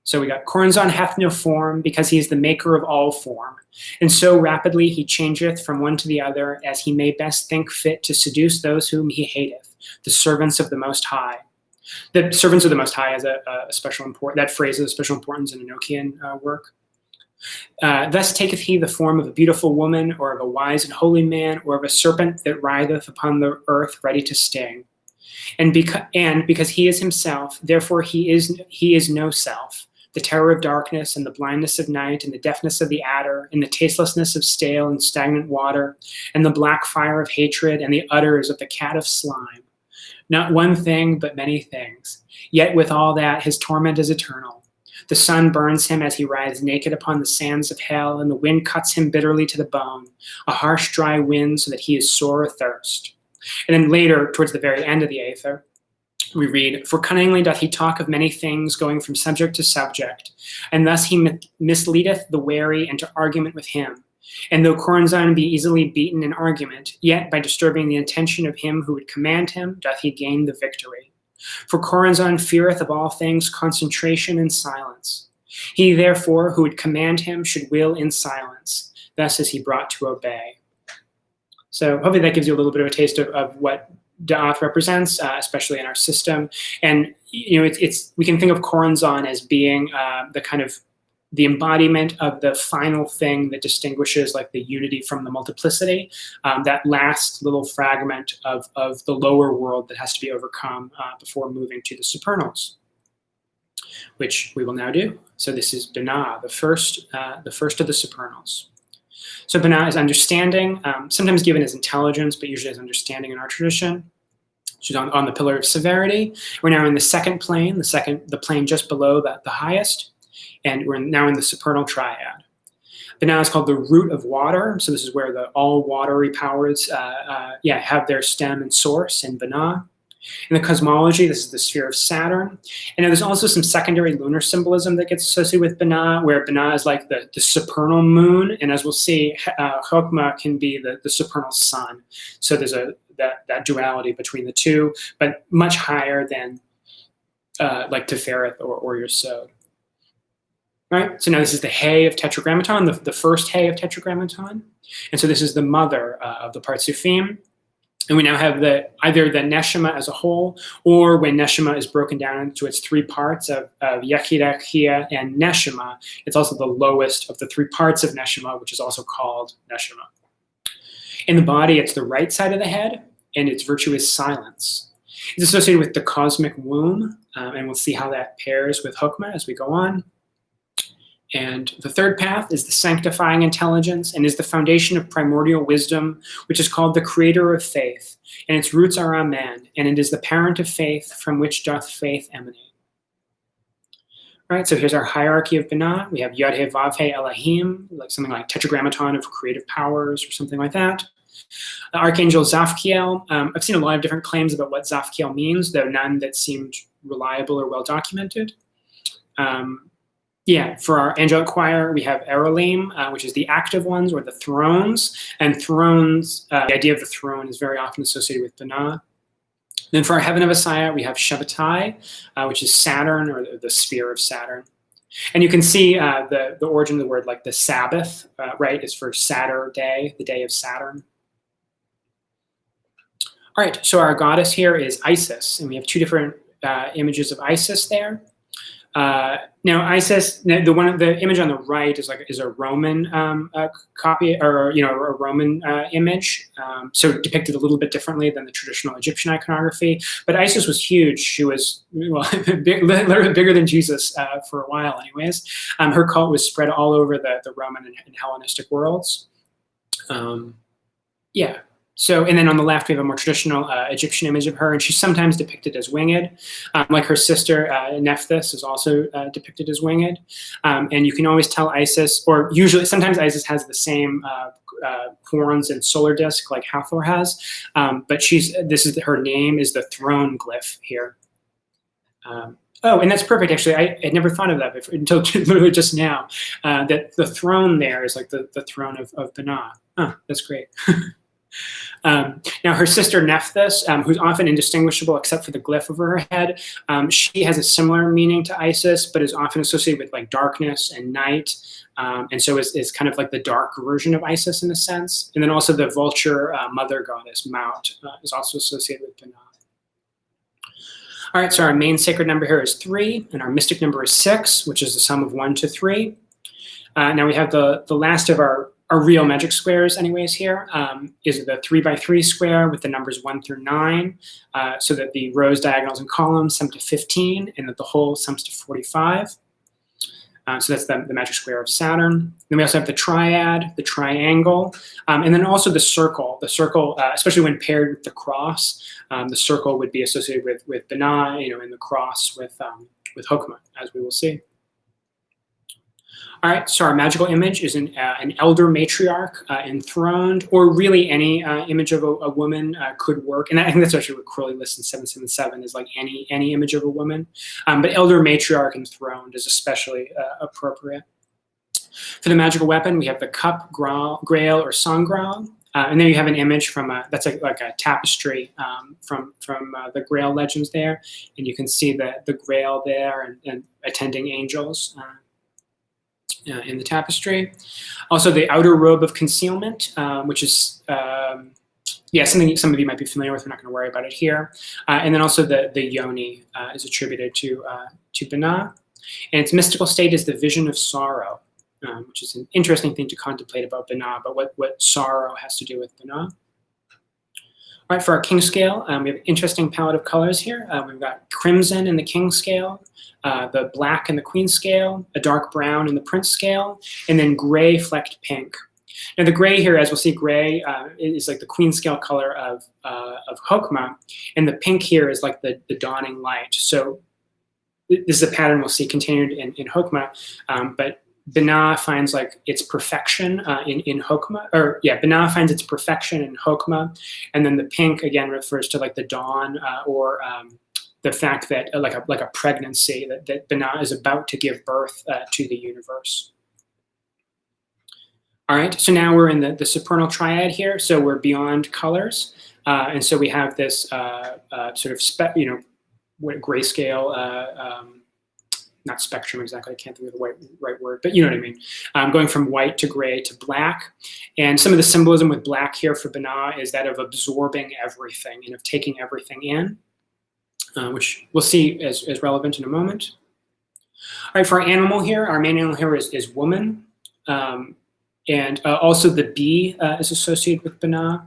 So we got Coranzon hath no form, because he is the maker of all form, and so rapidly he changeth from one to the other, as he may best think fit to seduce those whom he hateth, the servants of the Most High. The servants of the Most High has a special importance. That phrase has a special importance in Enochian work. Thus taketh he the form of a beautiful woman, or of a wise and holy man, or of a serpent that writheth upon the earth ready to sting. And because he is himself, therefore he is no self, the terror of darkness, and the blindness of night, and the deafness of the adder, and the tastelessness of stale and stagnant water, and the black fire of hatred, and the udders of the cat of slime. Not one thing, but many things. Yet with all that, his torment is eternal. The sun burns him as he writhes naked upon the sands of hell, and the wind cuts him bitterly to the bone, a harsh, dry wind, so that he is sore athirst. And then later, towards the very end of the Aether, we read, for cunningly doth he talk of many things, going from subject to subject, and thus he misleadeth the wary into argument with him. And though Coranzon be easily beaten in argument, yet by disturbing the intention of him who would command him, doth he gain the victory. For Coranzon feareth of all things concentration and silence. He therefore who would command him should will in silence. Thus is he brought to obey. So hopefully that gives you a little bit of a taste of what Da'ath represents, especially in our system. And we can think of Coranzon as being the embodiment of the final thing that distinguishes like the unity from the multiplicity, that last little fragment of the lower world that has to be overcome before moving to the supernals, which we will now do. So this is Binah, the first of the supernals. So Binah is understanding, sometimes given as intelligence, but usually as understanding in our tradition. She's on the pillar of severity. We're now in the second plane, the plane just below the highest. And we're now in the supernal triad. Binah is called the root of water. So this is where all watery powers have their stem and source in Binah. In the cosmology, this is the sphere of Saturn. And there's also some secondary lunar symbolism that gets associated with Binah, where Binah is like the supernal moon. And as we'll see, Chokmah can be the supernal sun. So there's that duality between the two, but much higher than like Tiphareth or Yesod. Right, so now this is the hay of Tetragrammaton, the first hay of Tetragrammaton. And so this is the mother of the Partsufim. And we now have either the Neshama as a whole, or when Neshama is broken down into its three parts of Yechida, Chia, and Neshama, it's also the lowest of the three parts of Neshama, which is also called Neshama. In the body, it's the right side of the head, and its virtue is silence. It's associated with the cosmic womb, and we'll see how that pairs with Chokmah as we go on. And the third path is the sanctifying intelligence and is the foundation of primordial wisdom, which is called the creator of faith, and its roots are Amen, and it is the parent of faith from which doth faith emanate. All right, so here's our hierarchy of Binah. We have Yod He Vav He Elohim, like something like Tetragrammaton of creative powers or something like that. Archangel Zafkiel. I've seen a lot of different claims about what Zafkiel means, though none that seemed reliable or well documented. For our angelic choir, we have Erolim, which is the active ones, or the thrones. And thrones, the idea of the throne is very often associated with Binah. Then for our heaven of Messiah, we have Shabbatai, which is Saturn, or the sphere of Saturn. And you can see the origin of the word, like the Sabbath, right, is for Saturday, the day of Saturn. All right, so our goddess here is Isis, and we have two different images of Isis there. Now Isis, the image on the right is a Roman copy, or a Roman image, so depicted a little bit differently than the traditional Egyptian iconography. But Isis was huge. She was literally bigger than Jesus for a while, anyways. Her cult was spread all over the Roman and Hellenistic worlds. And then on the left, we have a more traditional Egyptian image of her, and she's sometimes depicted as winged. Like her sister, Nephthys, is also depicted as winged. And you can always tell Isis, or usually, sometimes Isis has the same horns and solar disk like Hathor has, but her name is the throne glyph here. Oh, and that's perfect, actually. I had never thought of that until literally just now, that the throne there is like the throne of Binah. Oh, that's great. Now, her sister Nephthys, who's often indistinguishable except for the glyph over her head, she has a similar meaning to Isis, but is often associated with like darkness and night, and so is kind of like the dark version of Isis in a sense. And then also the vulture mother goddess, Maut, is also associated with Binah. All right, so our main sacred number here is 3, and our mystic number is 6, which is the sum of 1 to 3. Now we have the last of our real magic squares anyways here, is the 3 by 3 square with the numbers 1 through 9, so that the rows, diagonals, and columns sum to 15, and that the whole sums to 45. So that's the magic square of Saturn. Then we also have the triad, the triangle, and then also the circle. The circle, especially when paired with the cross, the circle would be associated with Binah, and the cross with Chokmah, as we will see. All right, so our magical image is an elder matriarch enthroned, or really any image of a woman could work. And I think that's actually what Crowley lists in 777 is like any image of a woman. But elder matriarch enthroned is especially appropriate. For the magical weapon, we have the cup, grail, or sangral. And then you have an image from that's like a tapestry from the Grail legends there. And you can see the Grail there and attending angels. In the tapestry. Also the outer robe of concealment, which is, something some of you might be familiar with. We're not going to worry about it here. And then also the yoni is attributed to Binah. And its mystical state is the vision of sorrow, which is an interesting thing to contemplate about Binah, but what sorrow has to do with Binah. All right, for our king scale, we have an interesting palette of colors here. We've got crimson in the king scale, the black in the queen scale, a dark brown in the prince scale, and then gray flecked pink. Now the gray here, as we'll see, gray is like the queen scale color of Chokmah, and the pink here is like the dawning light. So this is a pattern we'll see continued in Chokmah, but Binah finds like its perfection in Chokmah, Binah finds its perfection in Chokmah, and then the pink again refers to like the dawn or the fact that like a pregnancy that Binah is about to give birth to the universe. All right, so now we're in the supernal triad here, so we're beyond colors, and so we have this sort of grayscale. Not spectrum exactly, I can't think of the right word, but you know what I mean. Going from white to gray to black. And some of the symbolism with black here for Binah is that of absorbing everything and of taking everything in, which we'll see as relevant in a moment. All right, for our animal here, our main animal here is woman. And also the bee is associated with Binah.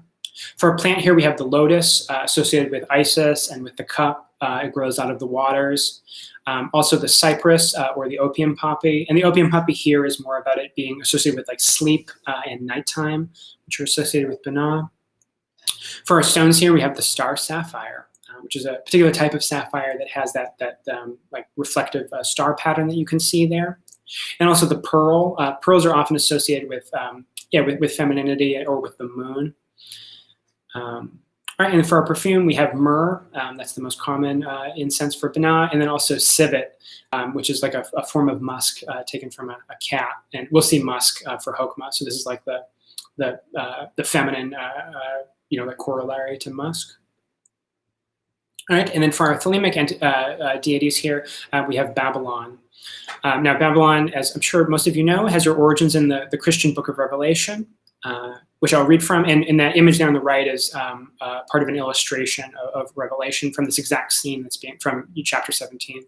For our plant here, we have the lotus associated with Isis and with the cup. It grows out of the waters. Also the cypress or the opium poppy. And the opium poppy here is more about it being associated with like sleep and nighttime, which are associated with Binah. For our stones here, we have the star sapphire, which is a particular type of sapphire that has that like reflective star pattern that you can see there. And also the pearl. Pearls are often associated with femininity or with the moon. All right, and for our perfume, we have myrrh. That's the most common incense for Binah, and then also civet, which is like a form of musk taken from a cat. And we'll see musk for Chokmah. So this is like the feminine, the corollary to musk. All right, and then for our thelemic deities here, we have Babylon. Now, Babylon, as I'm sure most of you know, has her origins in the Christian book of Revelation. Which I'll read from, and that image there on the right is part of an illustration of Revelation from this exact scene that's from chapter 17.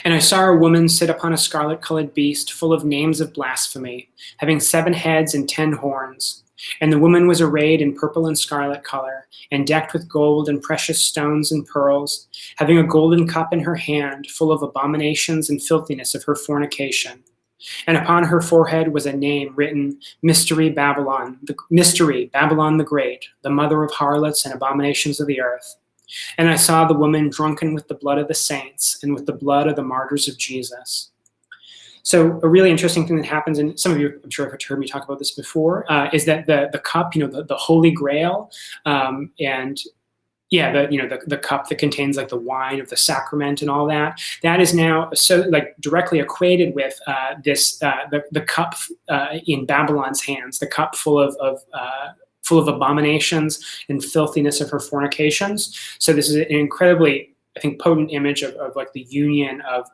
And I saw a woman sit upon a scarlet-colored beast full of names of blasphemy, having 7 heads and 10 horns. And the woman was arrayed in purple and scarlet color, and decked with gold and precious stones and pearls, having a golden cup in her hand, full of abominations and filthiness of her fornication. And upon her forehead was a name written, Mystery Babylon the Great, the mother of harlots and abominations of the earth. And I saw the woman drunken with the blood of the saints and with the blood of the martyrs of Jesus. So a really interesting thing that happens, and some of you, I'm sure, have heard me talk about this before, is that the cup, the Holy Grail, and yeah, the cup that contains like the wine of the sacrament and all that, that is now so like directly equated with the cup in Babylon's hands, the cup full of abominations and filthiness of her fornications. So this is an incredibly, I think, potent image of like the union of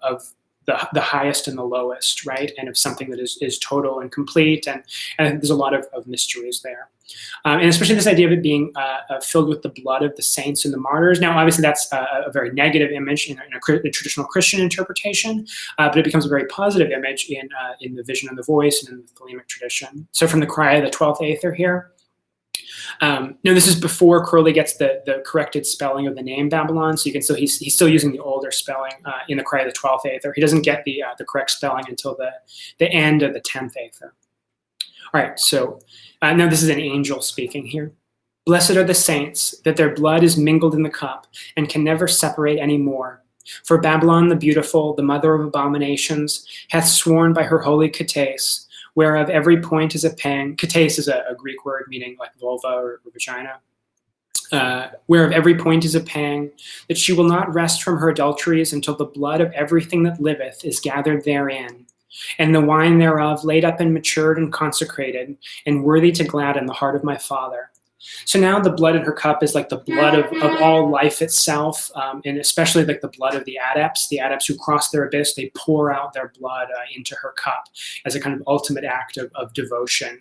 the highest and the lowest, right? And of something that is total and complete. And there's a lot of mysteries there. And especially this idea of it being filled with the blood of the saints and the martyrs. Now, obviously, that's a very negative image in a traditional Christian interpretation, but it becomes a very positive image in the Vision of the Voice and in the Thelemic tradition. So from the Cry of the 12th Aether here. Now, this is before Crowley gets the corrected spelling of the name Babylon, so you can still he's still using the older spelling in the Cry of the 12th Aether. He doesn't get the correct spelling until the end of the 10th Aether. All right, so now this is an angel speaking here. Blessed are the saints, that their blood is mingled in the cup and can never separate any more. For Babylon the beautiful, the mother of abominations, hath sworn by her holy Kethes, whereof every point is a pang. Kethes is a Greek word meaning like vulva or vagina. Whereof every point is a pang, that she will not rest from her adulteries until the blood of everything that liveth is gathered therein, and the wine thereof laid up and matured and consecrated, and worthy to gladden the heart of my Father. So now the blood in her cup is like the blood of all life itself, and especially like the blood of the adepts who cross their abyss. They pour out their blood into her cup as a kind of ultimate act of devotion,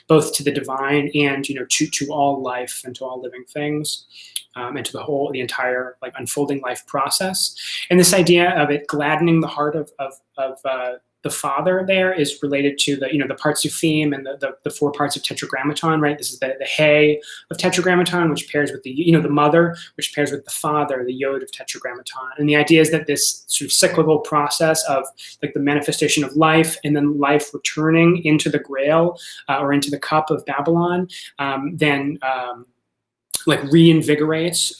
both to the divine and to all life and to all living things, and to the entire like unfolding life process. And this idea of it gladdening the heart of the Father there is related to the parts of theme and the 4 parts of Tetragrammaton, right? This is the He of Tetragrammaton, which pairs with the Mother, which pairs with the Father, the Yod of Tetragrammaton. And the idea is that this sort of cyclical process of like the manifestation of life and then life returning into the Grail or into the cup of Babylon, like reinvigorates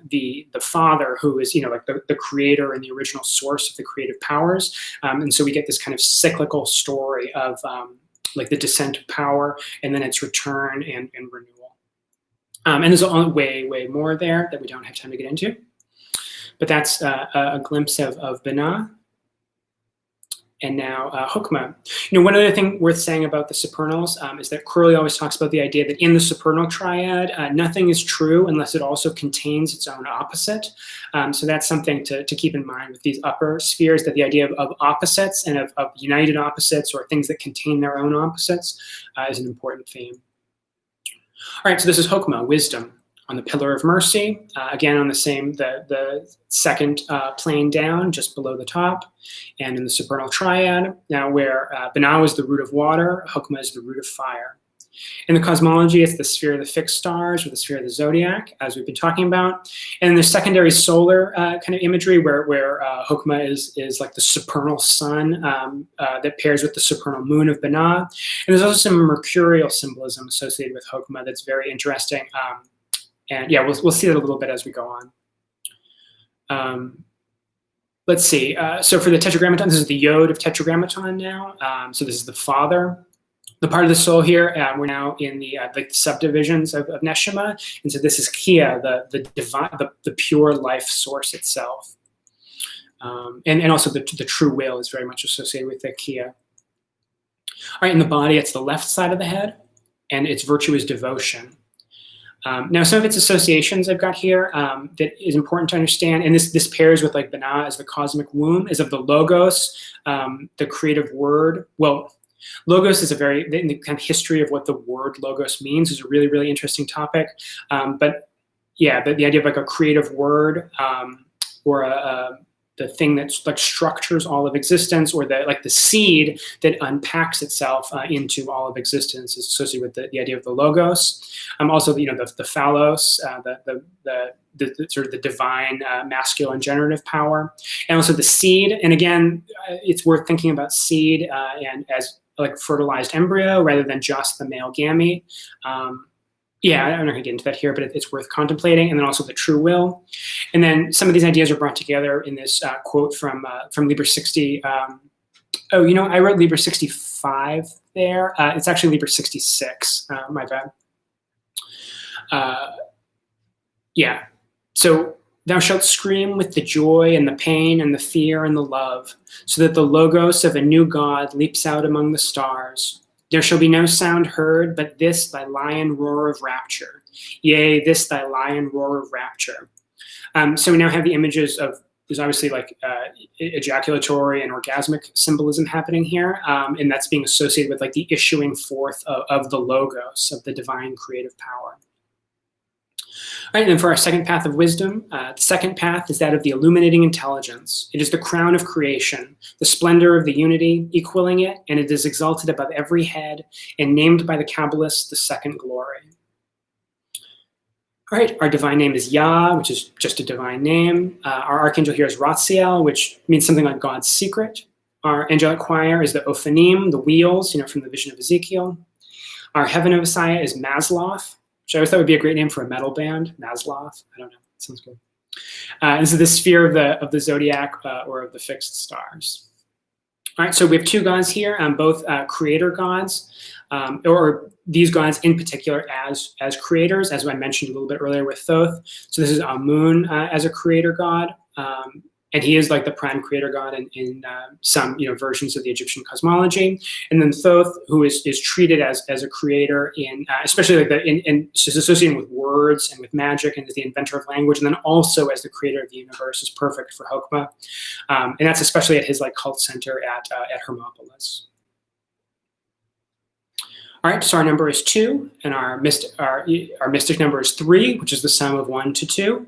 the Father, who is like the creator and the original source of the creative powers, and so we get this kind of cyclical story of like the descent of power and then its return and renewal. And there's way more there that we don't have time to get into, but that's a glimpse of Binah. And now Chokmah. One other thing worth saying about the supernals is that Crowley always talks about the idea that in the supernal triad, nothing is true unless it also contains its own opposite. So that's something to keep in mind with these upper spheres, that the idea of opposites and of united opposites or things that contain their own opposites is an important theme. All right, so this is Chokmah, wisdom. On the Pillar of Mercy, again on the second plane down, just below the top, and in the supernal triad, now where Binah is the root of water, Chokmah is the root of fire. In the cosmology, it's the sphere of the fixed stars or the sphere of the zodiac, as we've been talking about. And in the secondary solar kind of imagery, where Chokmah is like the supernal sun that pairs with the supernal moon of Binah. And there's also some mercurial symbolism associated with Chokmah that's very interesting. And yeah, we'll see that a little bit as we go on. Let's see. So for the Tetragrammaton, this is the Yod of Tetragrammaton now. So this is the Father. The part of the soul here, we're now in the subdivisions of Neshama. And so this is Kia, the divine, the pure life source itself. And also the true will is very much associated with the Kia. All right, in the body, it's the left side of the head, and its virtue is devotion. Now, some of its associations I've got here that is important to understand, and this pairs with like Binah as the cosmic womb, is of the logos, the creative word. Well, logos is the kind of history of what the word logos means is a really, really interesting topic. But yeah, the idea of like a creative word or thing that's like structures all of existence, or the seed that unpacks itself into all of existence, is associated with the idea of the logos. Also, the phallos, the sort of the divine masculine generative power, and also the seed. And again, it's worth thinking about seed and as like fertilized embryo rather than just the male gamete. Yeah, I'm not going to get into that here, but it's worth contemplating. And then also the true will. And then some of these ideas are brought together in this quote from Liber 60. I wrote Liber 65 there. It's actually Liber 66. My bad. Yeah. So, thou shalt scream with the joy and the pain and the fear and the love, so that the logos of a new God leaps out among the stars. There shall be no sound heard, but this thy lion roar of rapture. Yea, this thy lion roar of rapture. So we now have the images of, there's obviously like ejaculatory and orgasmic symbolism happening here, and that's being associated with like the issuing forth of the logos, of the divine creative power. All right, and then for our second path of wisdom, the second path is that of the illuminating intelligence. It is the crown of creation, the splendor of the unity, equaling it, and it is exalted above every head and named by the Kabbalists the second glory. All right, our divine name is Yah, which is just a divine name. Our archangel here is Ratziel, which means something like God's secret. Our angelic choir is the Ophanim, the wheels, from the vision of Ezekiel. Our heaven of Messiah is Masloth, which I always thought would be a great name for a metal band, Masloth. I don't know, it sounds good. This is the sphere of the zodiac or of the fixed stars. All right, so we have two gods here, both creator gods, or these gods in particular as creators, as I mentioned a little bit earlier with Thoth. So this is Amun as a creator god, and he is like the prime creator god in some versions of the Egyptian cosmology. And then Thoth, who is treated as a creator in especially like in associated with words and with magic, and as the inventor of language, and then also as the creator of the universe, is perfect for Chokmah, and that's especially at his like cult center at Hermopolis. All right, so our number is 2, and our mystic number is 3, which is the sum of 1 to 2.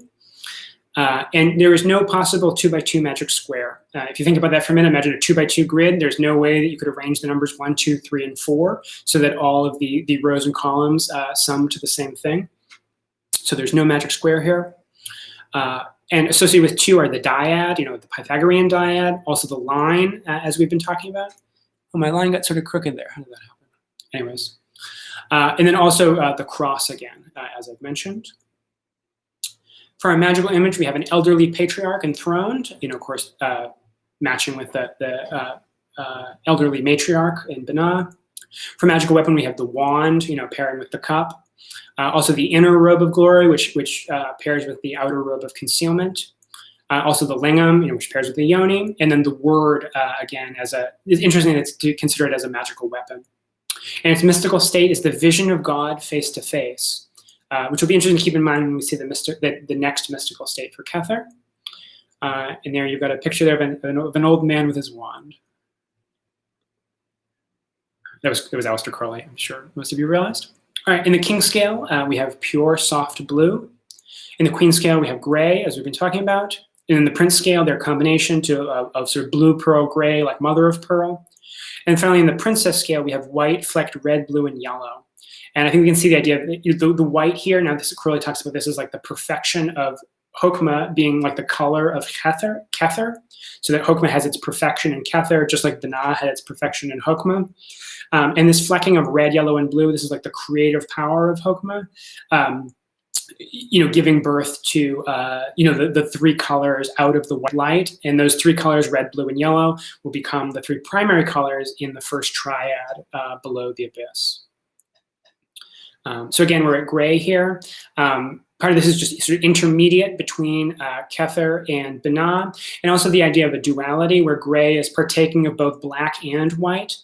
And there is no possible 2x2 magic square. If you think about that for a minute, imagine a 2x2 grid. There's no way that you could arrange the numbers 1, 2, 3, and 4 so that all of the rows and columns sum to the same thing. So there's no magic square here. And associated with 2 are the dyad, the Pythagorean dyad, also the line, as we've been talking about. Oh, my line got sort of crooked there. How did that happen? Anyways. And then also the cross again, as I've mentioned. For our magical image, we have an elderly patriarch enthroned, of course, matching with the elderly matriarch in Binah. For magical weapon, we have the wand, pairing with the cup. Also the inner robe of glory, which pairs with the outer robe of concealment. Also the lingam, which pairs with the yoni. And then the word, again, it's interesting that it's to consider it as a magical weapon. And its mystical state is the vision of God face to face. Which will be interesting to keep in mind when we see the next mystical state for Kether. And there you've got a picture there of an old man with his wand. It was Aleister Crowley, I'm sure most of you realized. All right, in the king scale, we have pure, soft blue. In the queen scale, we have gray, as we've been talking about. And in the prince scale, they're a combination of sort of blue, pearl, gray, like mother of pearl. And finally, in the princess scale, we have white, flecked red, blue, and yellow. And I think we can see the idea of the white here. Now, Crowley talks about this as like the perfection of Chokmah being like the color of Kether, so that Chokmah has its perfection in Kether, just like Binah had its perfection in Chokmah. And this flecking of red, yellow, and blue, this is like the creative power of Chokmah, giving birth to, the 3 colors out of the white light. And those 3 colors, red, blue, and yellow, will become the 3 primary colors in the first triad below the abyss. So again, we're at gray here. Part of this is just sort of intermediate between Kether and Binah, and also the idea of a duality where gray is partaking of both black and white.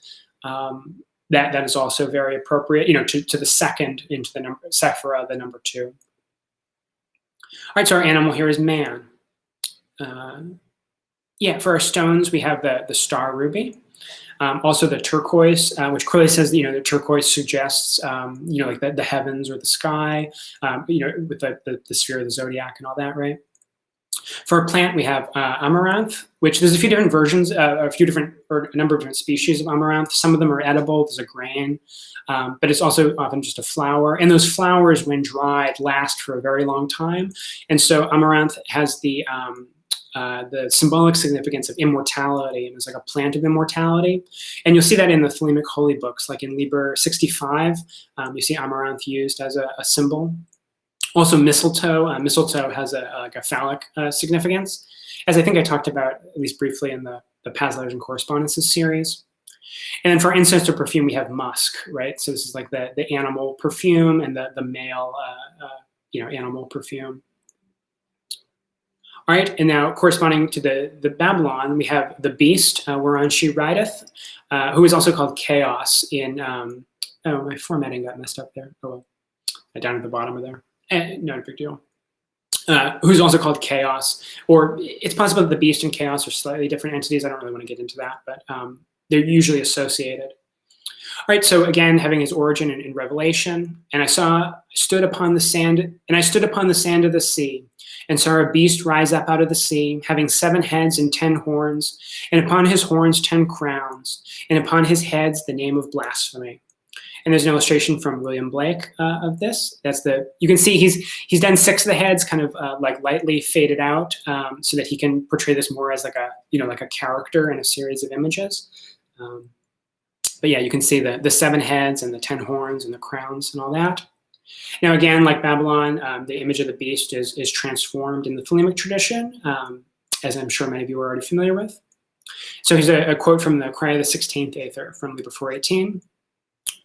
That is also very appropriate, to the second into the number Sepher, the number 2. All right, so our animal here is man. For our stones, we have the star ruby. Also the turquoise, which Crowley says, the turquoise suggests, like the heavens or the sky, with the sphere of the zodiac and all that, right? For a plant, we have amaranth, which there's a few different versions, or a number of different species of amaranth. Some of them are edible, there's a grain, but it's also often just a flower. And those flowers, when dried, last for a very long time. And so amaranth has the symbolic significance of immortality, and it's like a plant of immortality. And you'll see that in the Thelemic holy books, like in Liber 65, you see amaranth used as a symbol. Also mistletoe. Mistletoe has like a phallic significance, as I think I talked about at least briefly in the Past Letters and Correspondences series. And then for incense or perfume, we have musk, right? So this is like the animal perfume and the male animal perfume. All right, and now corresponding to the Babylon, we have the beast whereon she rideth, who is also called chaos in, oh, my formatting got messed up there. Oh, well, down at the bottom of there. No big deal. Who's also called chaos, or it's possible that the beast and chaos are slightly different entities. I don't really want to get into that, but they're usually associated. All right, so again, having his origin in Revelation, and I stood upon the sand of the sea, and saw a beast rise up out of the sea, having 7 heads and 10 horns, and upon his horns 10 crowns, and upon his heads the name of blasphemy. And there's an illustration from William Blake of this. You can see he's done 6 of the heads, kind of like lightly faded out, so that he can portray this more as like a character in a series of images. But yeah, you can see the 7 heads and the 10 horns and the crowns and all that. Now again, like Babylon, the image of the beast is transformed in the Thelemic tradition, as I'm sure many of you are already familiar with. So here's a quote from the Cry of the 16th Aether from Liber 418.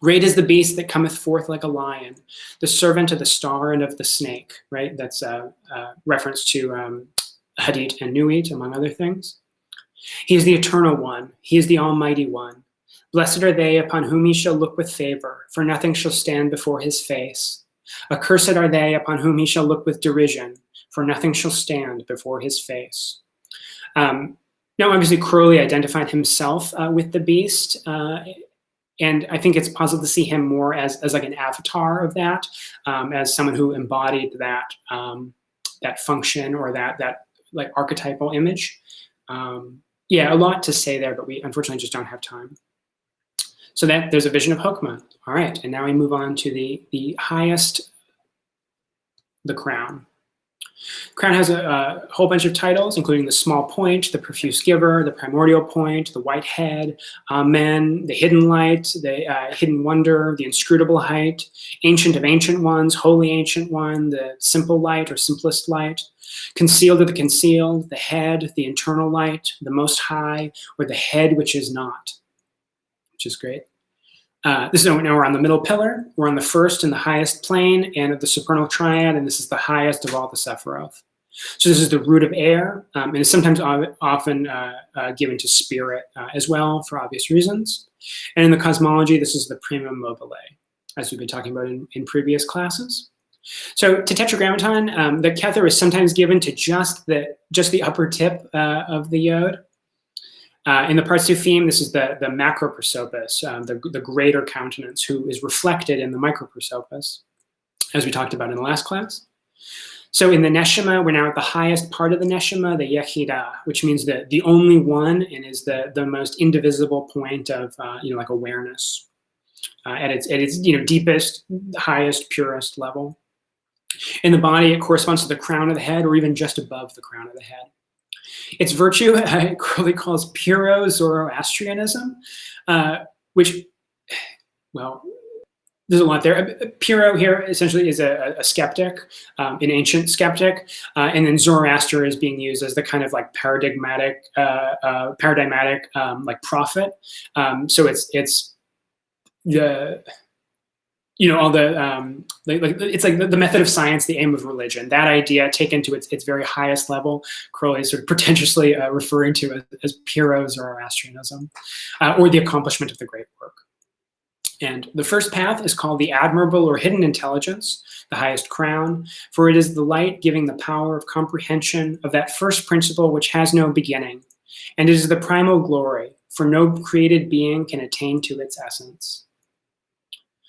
Great is the beast that cometh forth like a lion, the servant of the star and of the snake, right? That's a reference to Hadit and Nuit, among other things. He is the eternal one. He is the almighty one. Blessed are they upon whom he shall look with favor, for nothing shall stand before his face. Accursed are they upon whom he shall look with derision, for nothing shall stand before his face. Now, obviously, Crowley identified himself with the beast, and I think it's possible to see him more as like an avatar of that, as someone who embodied that that function or that like archetypal image. Yeah, a lot to say there, but we unfortunately just don't have time. So that there's a vision of Chokmah. All right, and now we move on to the highest, the crown. Crown has a whole bunch of titles, including the small point, the profuse giver, the primordial point, the white head, amen, the hidden light, the hidden wonder, the inscrutable height, ancient of ancient ones, holy ancient one, the simple light or simplest light, concealed of the concealed, the head, the internal light, the most high, or the head which is not, which is great. Now we're on the middle pillar. We're on the first and the highest plane and of the supernal triad, and this is the highest of all the Sephiroth. So this is the root of air, and is sometimes often given to spirit as well for obvious reasons. And in the cosmology, this is the primum mobile, as we've been talking about in previous classes. So to Tetragrammaton, the Kether is sometimes given to just the upper tip of the Yod. In the parts two theme, this is the macroprosopis, the greater countenance, who is reflected in the microprosopis, as we talked about in the last class. So in the Neshama, we're now at the highest part of the Neshama, the Yechidah, which means the only one, and is the most indivisible point of like awareness at its deepest, highest, purest level. In the body, it corresponds to the crown of the head, or even just above the crown of the head. Its virtue, Crowley calls puro Zoroastrianism, which, well, there's a lot there. Puro here essentially is a skeptic, an ancient skeptic, and then Zoroaster is being used as the kind of like paradigmatic like prophet. So it's the all the it's like the method of science, the aim of religion. That idea taken to its very highest level, Crowley is sort of pretentiously referring to as puro Zoroastrianism, or the accomplishment of the great work. And the first path is called the admirable or hidden intelligence, the highest crown, for it is the light giving the power of comprehension of that first principle which has no beginning, and it is the primal glory, for no created being can attain to its essence.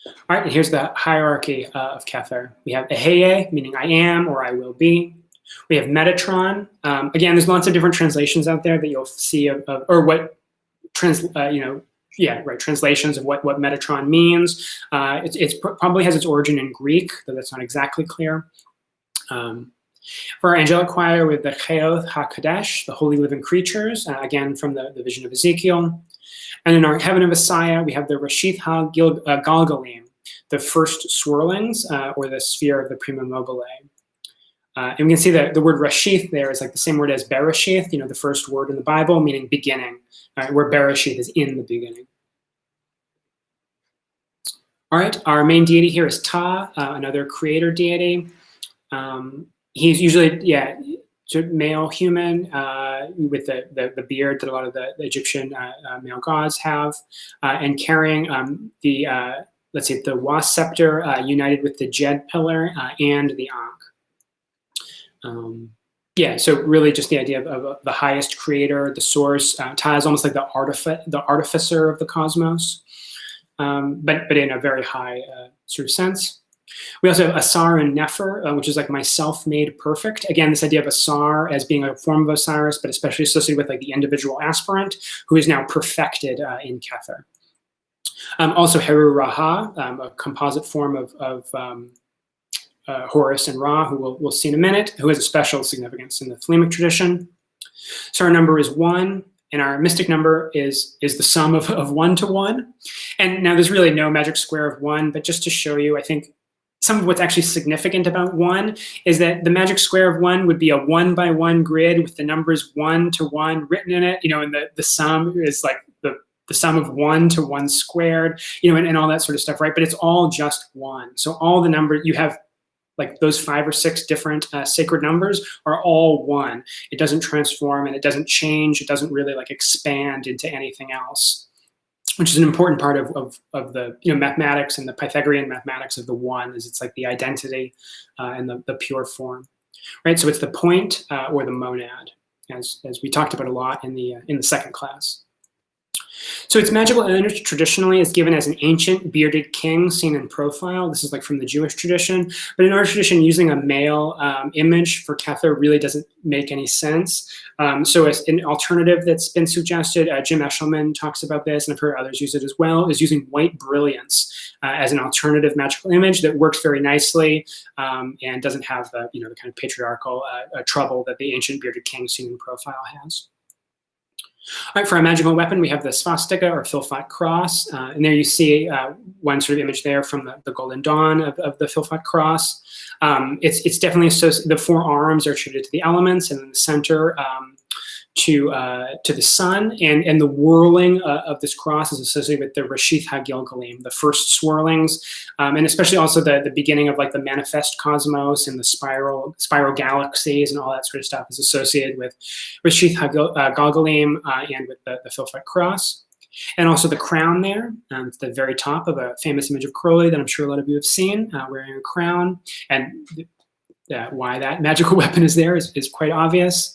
All right, and here's the hierarchy of Kether. We have Eheye, meaning I am or I will be. We have Metatron. Again, there's lots of different translations out there that you'll see or what translations of what Metatron means. It probably has its origin in Greek, though that's not exactly clear. For our angelic choir, we have the Cheoth HaKadesh, the holy living creatures, again from the vision of Ezekiel. And in our heaven of Messiah, we have the Rashith HaGalgalim, the first swirlings, or the sphere of the prima mobile. And we can see that the word Rashith there is like the same word as Bereshith, the first word in the Bible, meaning beginning, where Bereshith is in the beginning. All right, our main deity here is Ta, another creator deity. He's usually, male human with the beard that a lot of the Egyptian male gods have, and carrying let's say the Wa scepter united with the Jed pillar and the Ankh. So really just the idea of the highest creator, the source. Ta is almost like the artificer of the cosmos, but in a very high sort of sense. We also have Asar and Nefer, which is like myself made perfect. Again, this idea of Asar as being a form of Osiris, but especially associated with like the individual aspirant who is now perfected in Kether. Also Heru Raha, a composite form of Horus and Ra, who we'll see in a minute, who has a special significance in the Thelemic tradition. So our number is 1. And our mystic number is the sum of 1 to 1. And now there's really no magic square of 1, but just to show you, I think some of what's actually significant about 1 is that the magic square of 1 would be a 1 by 1 grid with the numbers 1 to 1 written in it, and the sum is like the sum of 1 to 1 squared, and all that sort of stuff, right? But it's all just 1. So all the numbers you have, like those 5 or 6 different sacred numbers are all 1. It doesn't transform and it doesn't change. It doesn't really like expand into anything else, which is an important part of the mathematics and the Pythagorean mathematics of the 1 is it's like the identity and the pure form, right? So it's the point or the monad, as we talked about a lot in the second class. So its magical energy traditionally is given as an ancient bearded king seen in profile. This is like from the Jewish tradition. But in our tradition, using a male image for Kether really doesn't make any sense. So as an alternative that's been suggested, Jim Eshelman talks about this, and I've heard others use it as well, is using white brilliance as an alternative magical image that works very nicely and doesn't have the kind of patriarchal trouble that the ancient bearded king seen in profile has. All right, for our magical weapon, we have the swastika or Philpot cross. And there you see one sort of image there from the Golden Dawn of the Philpot cross. It's definitely associated, the 4 arms are attributed to the elements, and in the center to the sun. And the whirling of this cross is associated with the Rashith HaGilgalim, the first swirlings, and especially also the beginning of like the manifest cosmos and the spiral galaxies and all that sort of stuff is associated with Rashith HaGilgalim and with the Philpot cross. And also the crown there, at the very top of a famous image of Crowley that I'm sure a lot of you have seen, wearing a crown. And why that magical weapon is there is quite obvious.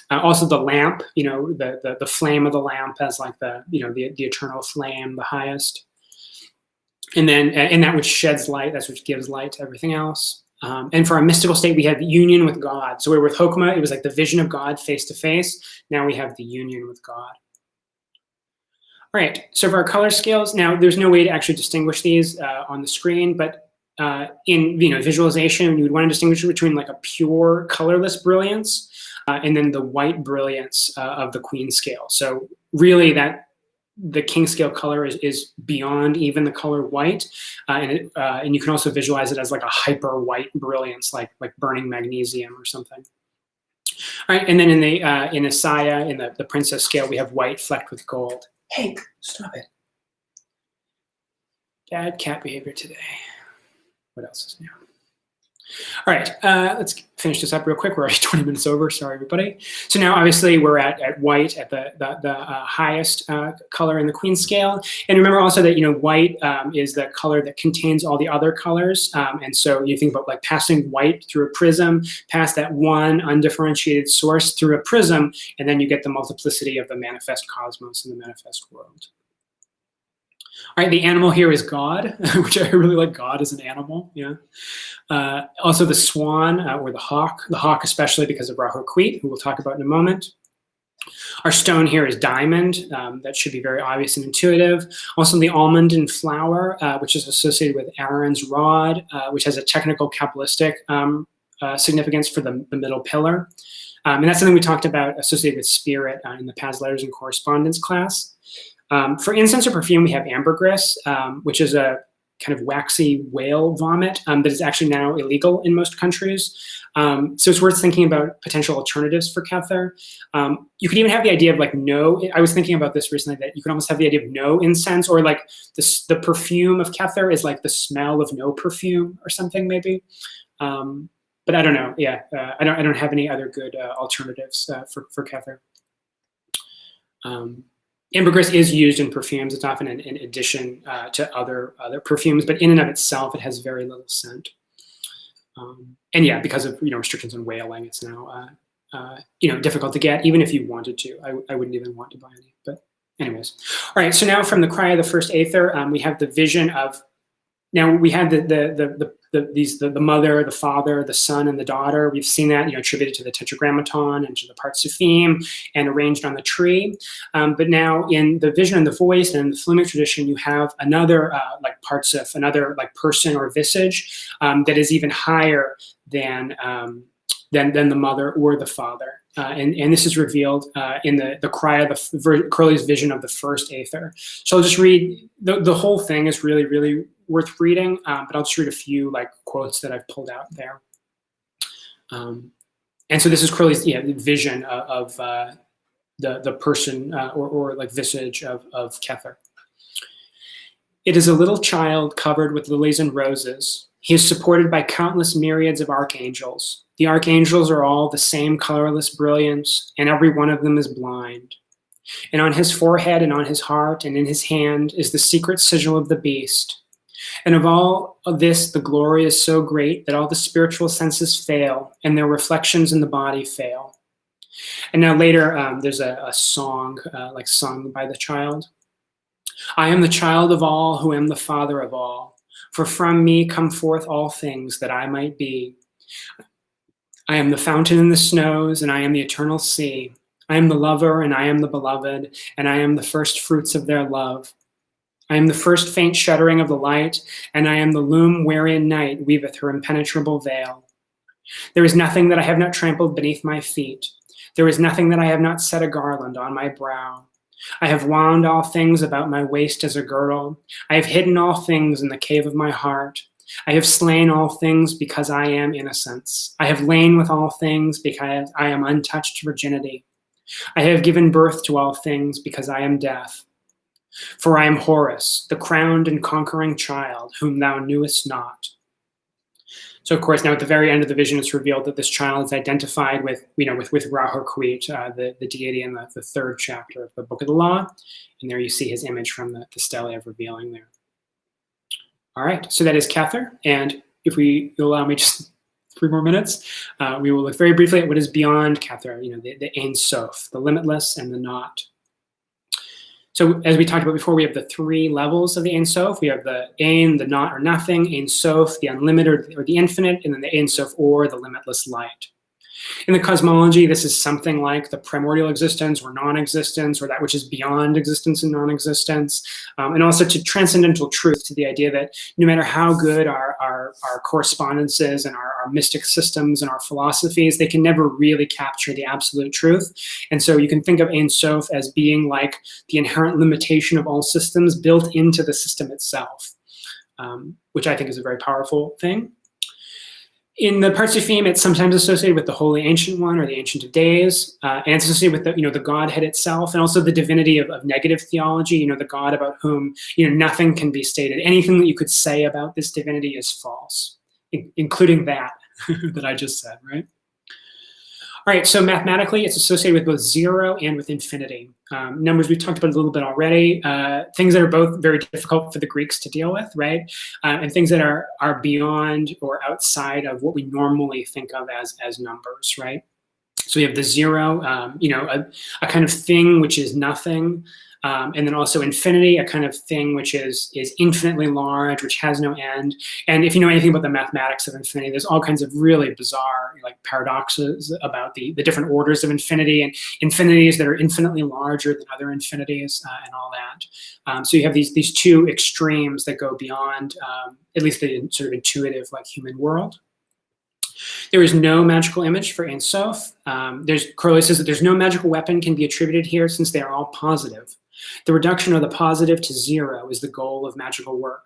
Also the lamp, the flame of the lamp as like the eternal flame, the highest. And then, and that which sheds light, that's which gives light to everything else. And for our mystical state, we have union with God. So we're with Chokmah, it was like the vision of God face to face. Now we have the union with God. All right, so for our color scales, now there's no way to actually distinguish these on the screen, but in visualization, you would want to distinguish between like a pure colorless brilliance and then the white brilliance of the queen scale. So really the king scale color is beyond even the color white, and you can also visualize it as like a hyper white brilliance, like burning magnesium or something. All right, and then in Isaiah, in the princess scale, we have white flecked with gold. Hank, stop it. Bad cat behavior today. What else is new? All right, let's finish this up real quick. We're already 20 minutes over. Sorry, everybody. So now, obviously, we're at white at the highest color in the queen scale. And remember also that white is the color that contains all the other colors. And so you think about like passing white through a prism, pass that one undifferentiated source through a prism, and then you get the multiplicity of the manifest cosmos and the manifest world. All right, the animal here is God, which I really like God as an animal. Yeah. Also the swan or the hawk especially because of Rahur Queet, who we'll talk about in a moment. Our stone here is diamond. That should be very obvious and intuitive. Also the almond and flower, which is associated with Aaron's rod, which has a technical Qabalistic significance for the middle pillar. And that's something we talked about associated with spirit in the past letters and correspondence class. For incense or perfume, we have ambergris, which is a kind of waxy whale vomit that is actually now illegal in most countries. So it's worth thinking about potential alternatives for Kether. You could even have the idea of like I was thinking about this recently, that you could almost have the idea of no incense, or like the perfume of Kether is like the smell of no perfume or something maybe. But I don't know. Yeah, I don't have any other good alternatives for Kether. Ambergris is used in perfumes. It's often in addition to other perfumes, but in and of itself, it has very little scent. And yeah, because of restrictions on whaling, it's now difficult to get. Even if you wanted to, I wouldn't even want to buy any. But anyways, all right. So now from the cry of the first Aether, we have the vision of. Now we had the mother, the father, the son, and the daughter. We've seen that attributed to the Tetragrammaton and to the Partsufim and arranged on the tree. But now in the vision and the voice and in the Flumic tradition, you have another like Partsuf, another like person or visage that is even higher than the mother or the father. And this is revealed in the cry of Curly's vision of the first Aether. So I'll just read, the whole thing is really, really worth reading, but I'll just read a few like quotes that I've pulled out there. And so this is Curly's vision of the person or like visage of Kether. It is a little child covered with lilies and roses. He is supported by countless myriads of archangels. The archangels are all the same colorless brilliance, and every one of them is blind. And on his forehead and on his heart and in his hand is the secret sigil of the beast. And of all of this, the glory is so great that all the spiritual senses fail, and their reflections in the body fail. And now later, there's a song like sung by the child. I am the child of all, who am the father of all. For from me come forth all things that I might be. I am the fountain in the snows, and I am the eternal sea. I am the lover, and I am the beloved, and I am the first fruits of their love. I am the first faint shuddering of the light, and I am the loom wherein night weaveth her impenetrable veil. There is nothing that I have not trampled beneath my feet. There is nothing that I have not set a garland on my brow. I have wound all things about my waist as a girdle. I have hidden all things in the cave of my heart. I have slain all things because I am innocence. I have lain with all things because I am untouched virginity. I have given birth to all things because I am death. For I am Horus, the crowned and conquering child, whom thou knewest not. So, of course, now at the very end of the vision, it's revealed that this child is identified with Rahur Queet, the deity in the third chapter of the Book of the Law. And there you see his image from the stele of revealing there. All right, so that is Kether. And if you'll allow me just 3 more minutes, we will look very briefly at what is beyond Kether, the Ain Soph, the limitless and the not. So as we talked about before, we have the 3 levels of the Ain Soph. We have the Ain, the not or nothing, Ain Soph, the unlimited or the infinite, and then the Ain Soph or the limitless light. In the cosmology, this is something like the primordial existence or non-existence, or that which is beyond existence and non-existence, and also to transcendental truth, to the idea that no matter how good our correspondences and our mystic systems and our philosophies, they can never really capture the absolute truth. And so you can think of Ain Soph as being like the inherent limitation of all systems built into the system itself, which I think is a very powerful thing. In the Partsufim, it's sometimes associated with the Holy Ancient One or the Ancient of Days, and it's associated with the Godhead itself, and also the divinity of negative theology. The God about whom nothing can be stated. Anything that you could say about this divinity is false, including that that I just said, right? All right, so mathematically, it's associated with both 0 and with infinity. Numbers we've talked about a little bit already. Things that are both very difficult for the Greeks to deal with, right? And things that are beyond or outside of what we normally think of as numbers, right? So we have the 0, a kind of thing which is nothing, and then also infinity, a kind of thing which is infinitely large, which has no end. And if you know anything about the mathematics of infinity, there's all kinds of really bizarre like paradoxes about the different orders of infinity, and infinities that are infinitely larger than other infinities, and all that. So you have these two extremes that go beyond at least the sort of intuitive like human world. There is no magical image for Ain Soph. Correlate says that there's no magical weapon can be attributed here since they are all positive. The reduction of the positive to zero is the goal of magical work.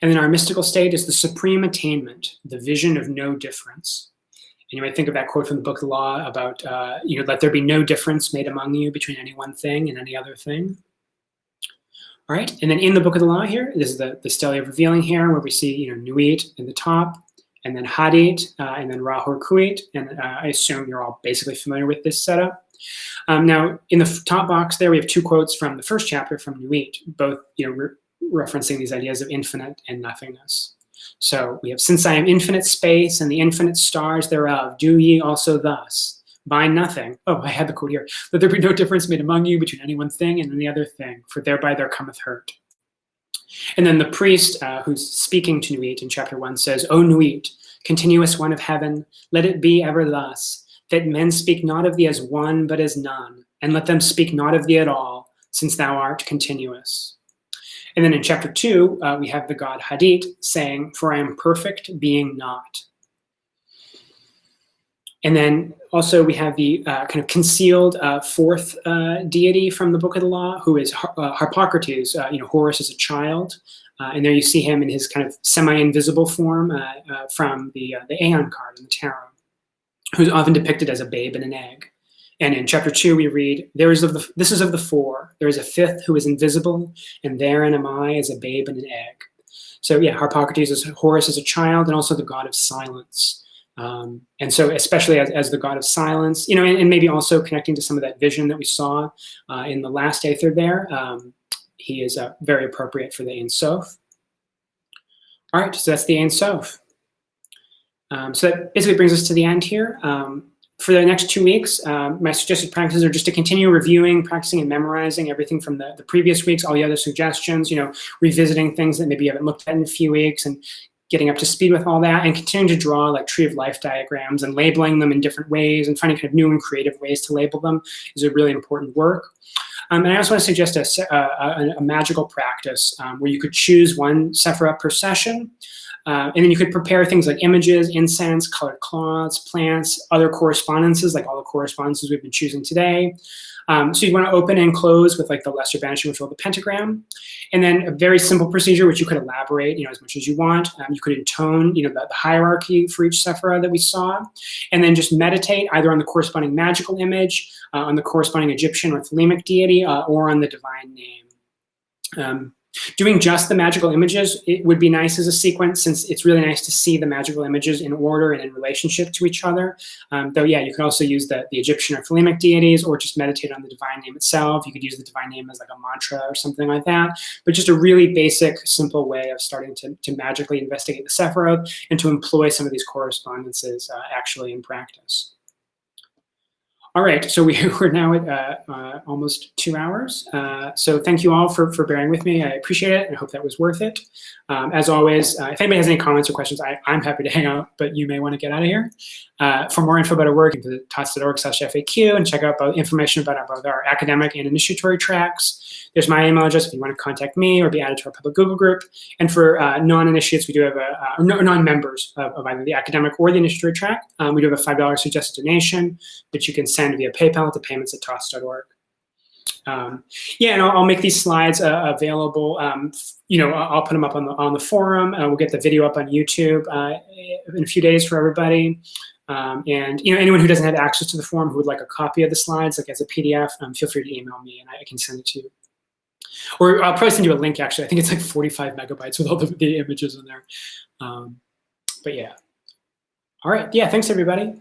And then our mystical state is the supreme attainment, the vision of no difference. And you might think of that quote from the Book of the Law about, let there be no difference made among you between any one thing and any other thing. All right, and then in the Book of the Law here, this is the Stele of Revealing here, where we see, Nuit in the top, and then Hadit, and then Rahor Kuit, and I assume you're all basically familiar with this setup. Now, in the top box there, we have two quotes from the first chapter from Nuit, both referencing these ideas of infinite and nothingness. So we have, since I am infinite space and the infinite stars thereof, do ye also thus. By nothing. Oh, I had the quote here. Let there be no difference made among you between any one thing and any other thing, for thereby there cometh hurt. And then the priest who's speaking to Nuit in chapter 1 says, O Nuit, continuous one of heaven, let it be ever thus, that men speak not of thee as one, but as none, and let them speak not of thee at all, since thou art continuous. And then in chapter 2, we have the god Hadit saying, for I am perfect, being not. And then also we have the kind of concealed fourth deity from the Book of the Law, who is Harpocrates, Horus as a child. And there you see him in his kind of semi-invisible form from the Aeon card in the tarot, who's often depicted as a babe in an egg. And in chapter 2, we read, this is of the four. There is a fifth who is invisible, and therein am I as a babe in an egg. So yeah, Harpocrates is Horus as a child, and also the god of silence. And so especially as the god of silence, and maybe also connecting to some of that vision that we saw in the last Aether there, he is very appropriate for the Ain Soph. All right, so that's the Ain Soph. So that basically brings us to the end here. For the next 2 weeks, my suggested practices are just to continue reviewing, practicing, and memorizing everything from the previous weeks, all the other suggestions, revisiting things that maybe you haven't looked at in a few weeks, and getting up to speed with all that, and continuing to draw like tree of life diagrams and labeling them in different ways and finding kind of new and creative ways to label them is a really important work. And I also want to suggest a magical practice where you could choose one Sephiroth per session, and then you could prepare things like images, incense, colored cloths, plants, other correspondences, like all the correspondences we've been choosing today. So you want to open and close with like the lesser banishing ritual, the pentagram, and then a very simple procedure which you could elaborate, as much as you want. You could intone, the hierarchy for each Sephiroth that we saw, and then just meditate either on the corresponding magical image, on the corresponding Egyptian or Thelemic deity, or on the divine name. Doing just the magical images, it would be nice as a sequence, since it's really nice to see the magical images in order and in relationship to each other. Though, yeah, you could also use the Egyptian or Thelemic deities, or just meditate on the divine name itself. You could use the divine name as like a mantra or something like that. But just a really basic, simple way of starting to magically investigate the Sephiroth and to employ some of these correspondences actually in practice. All right, so we're now at almost 2 hours. So thank you all for bearing with me. I appreciate it, and I hope that was worth it. As always, if anybody has any comments or questions, I'm happy to hang out, but you may want to get out of here. For more info about our work, visit tots.org/FAQ and check out information about both our academic and initiatory tracks. There's my email address if you want to contact me or be added to our public Google group. And for non-initiates, we do have non-members of either the academic or the initiatory track, we do have a $5 suggested donation, which you can send via PayPal to payments@tots.org. Yeah, and I'll make these slides available. I'll put them up on the forum. We'll get the video up on YouTube in a few days for everybody. And anyone who doesn't have access to the forum who would like a copy of the slides, like as a PDF, feel free to email me and I can send it to you. Or I'll probably send you a link, actually. I think it's like 45 megabytes with all the images in there. But yeah. All right. Yeah, thanks, everybody.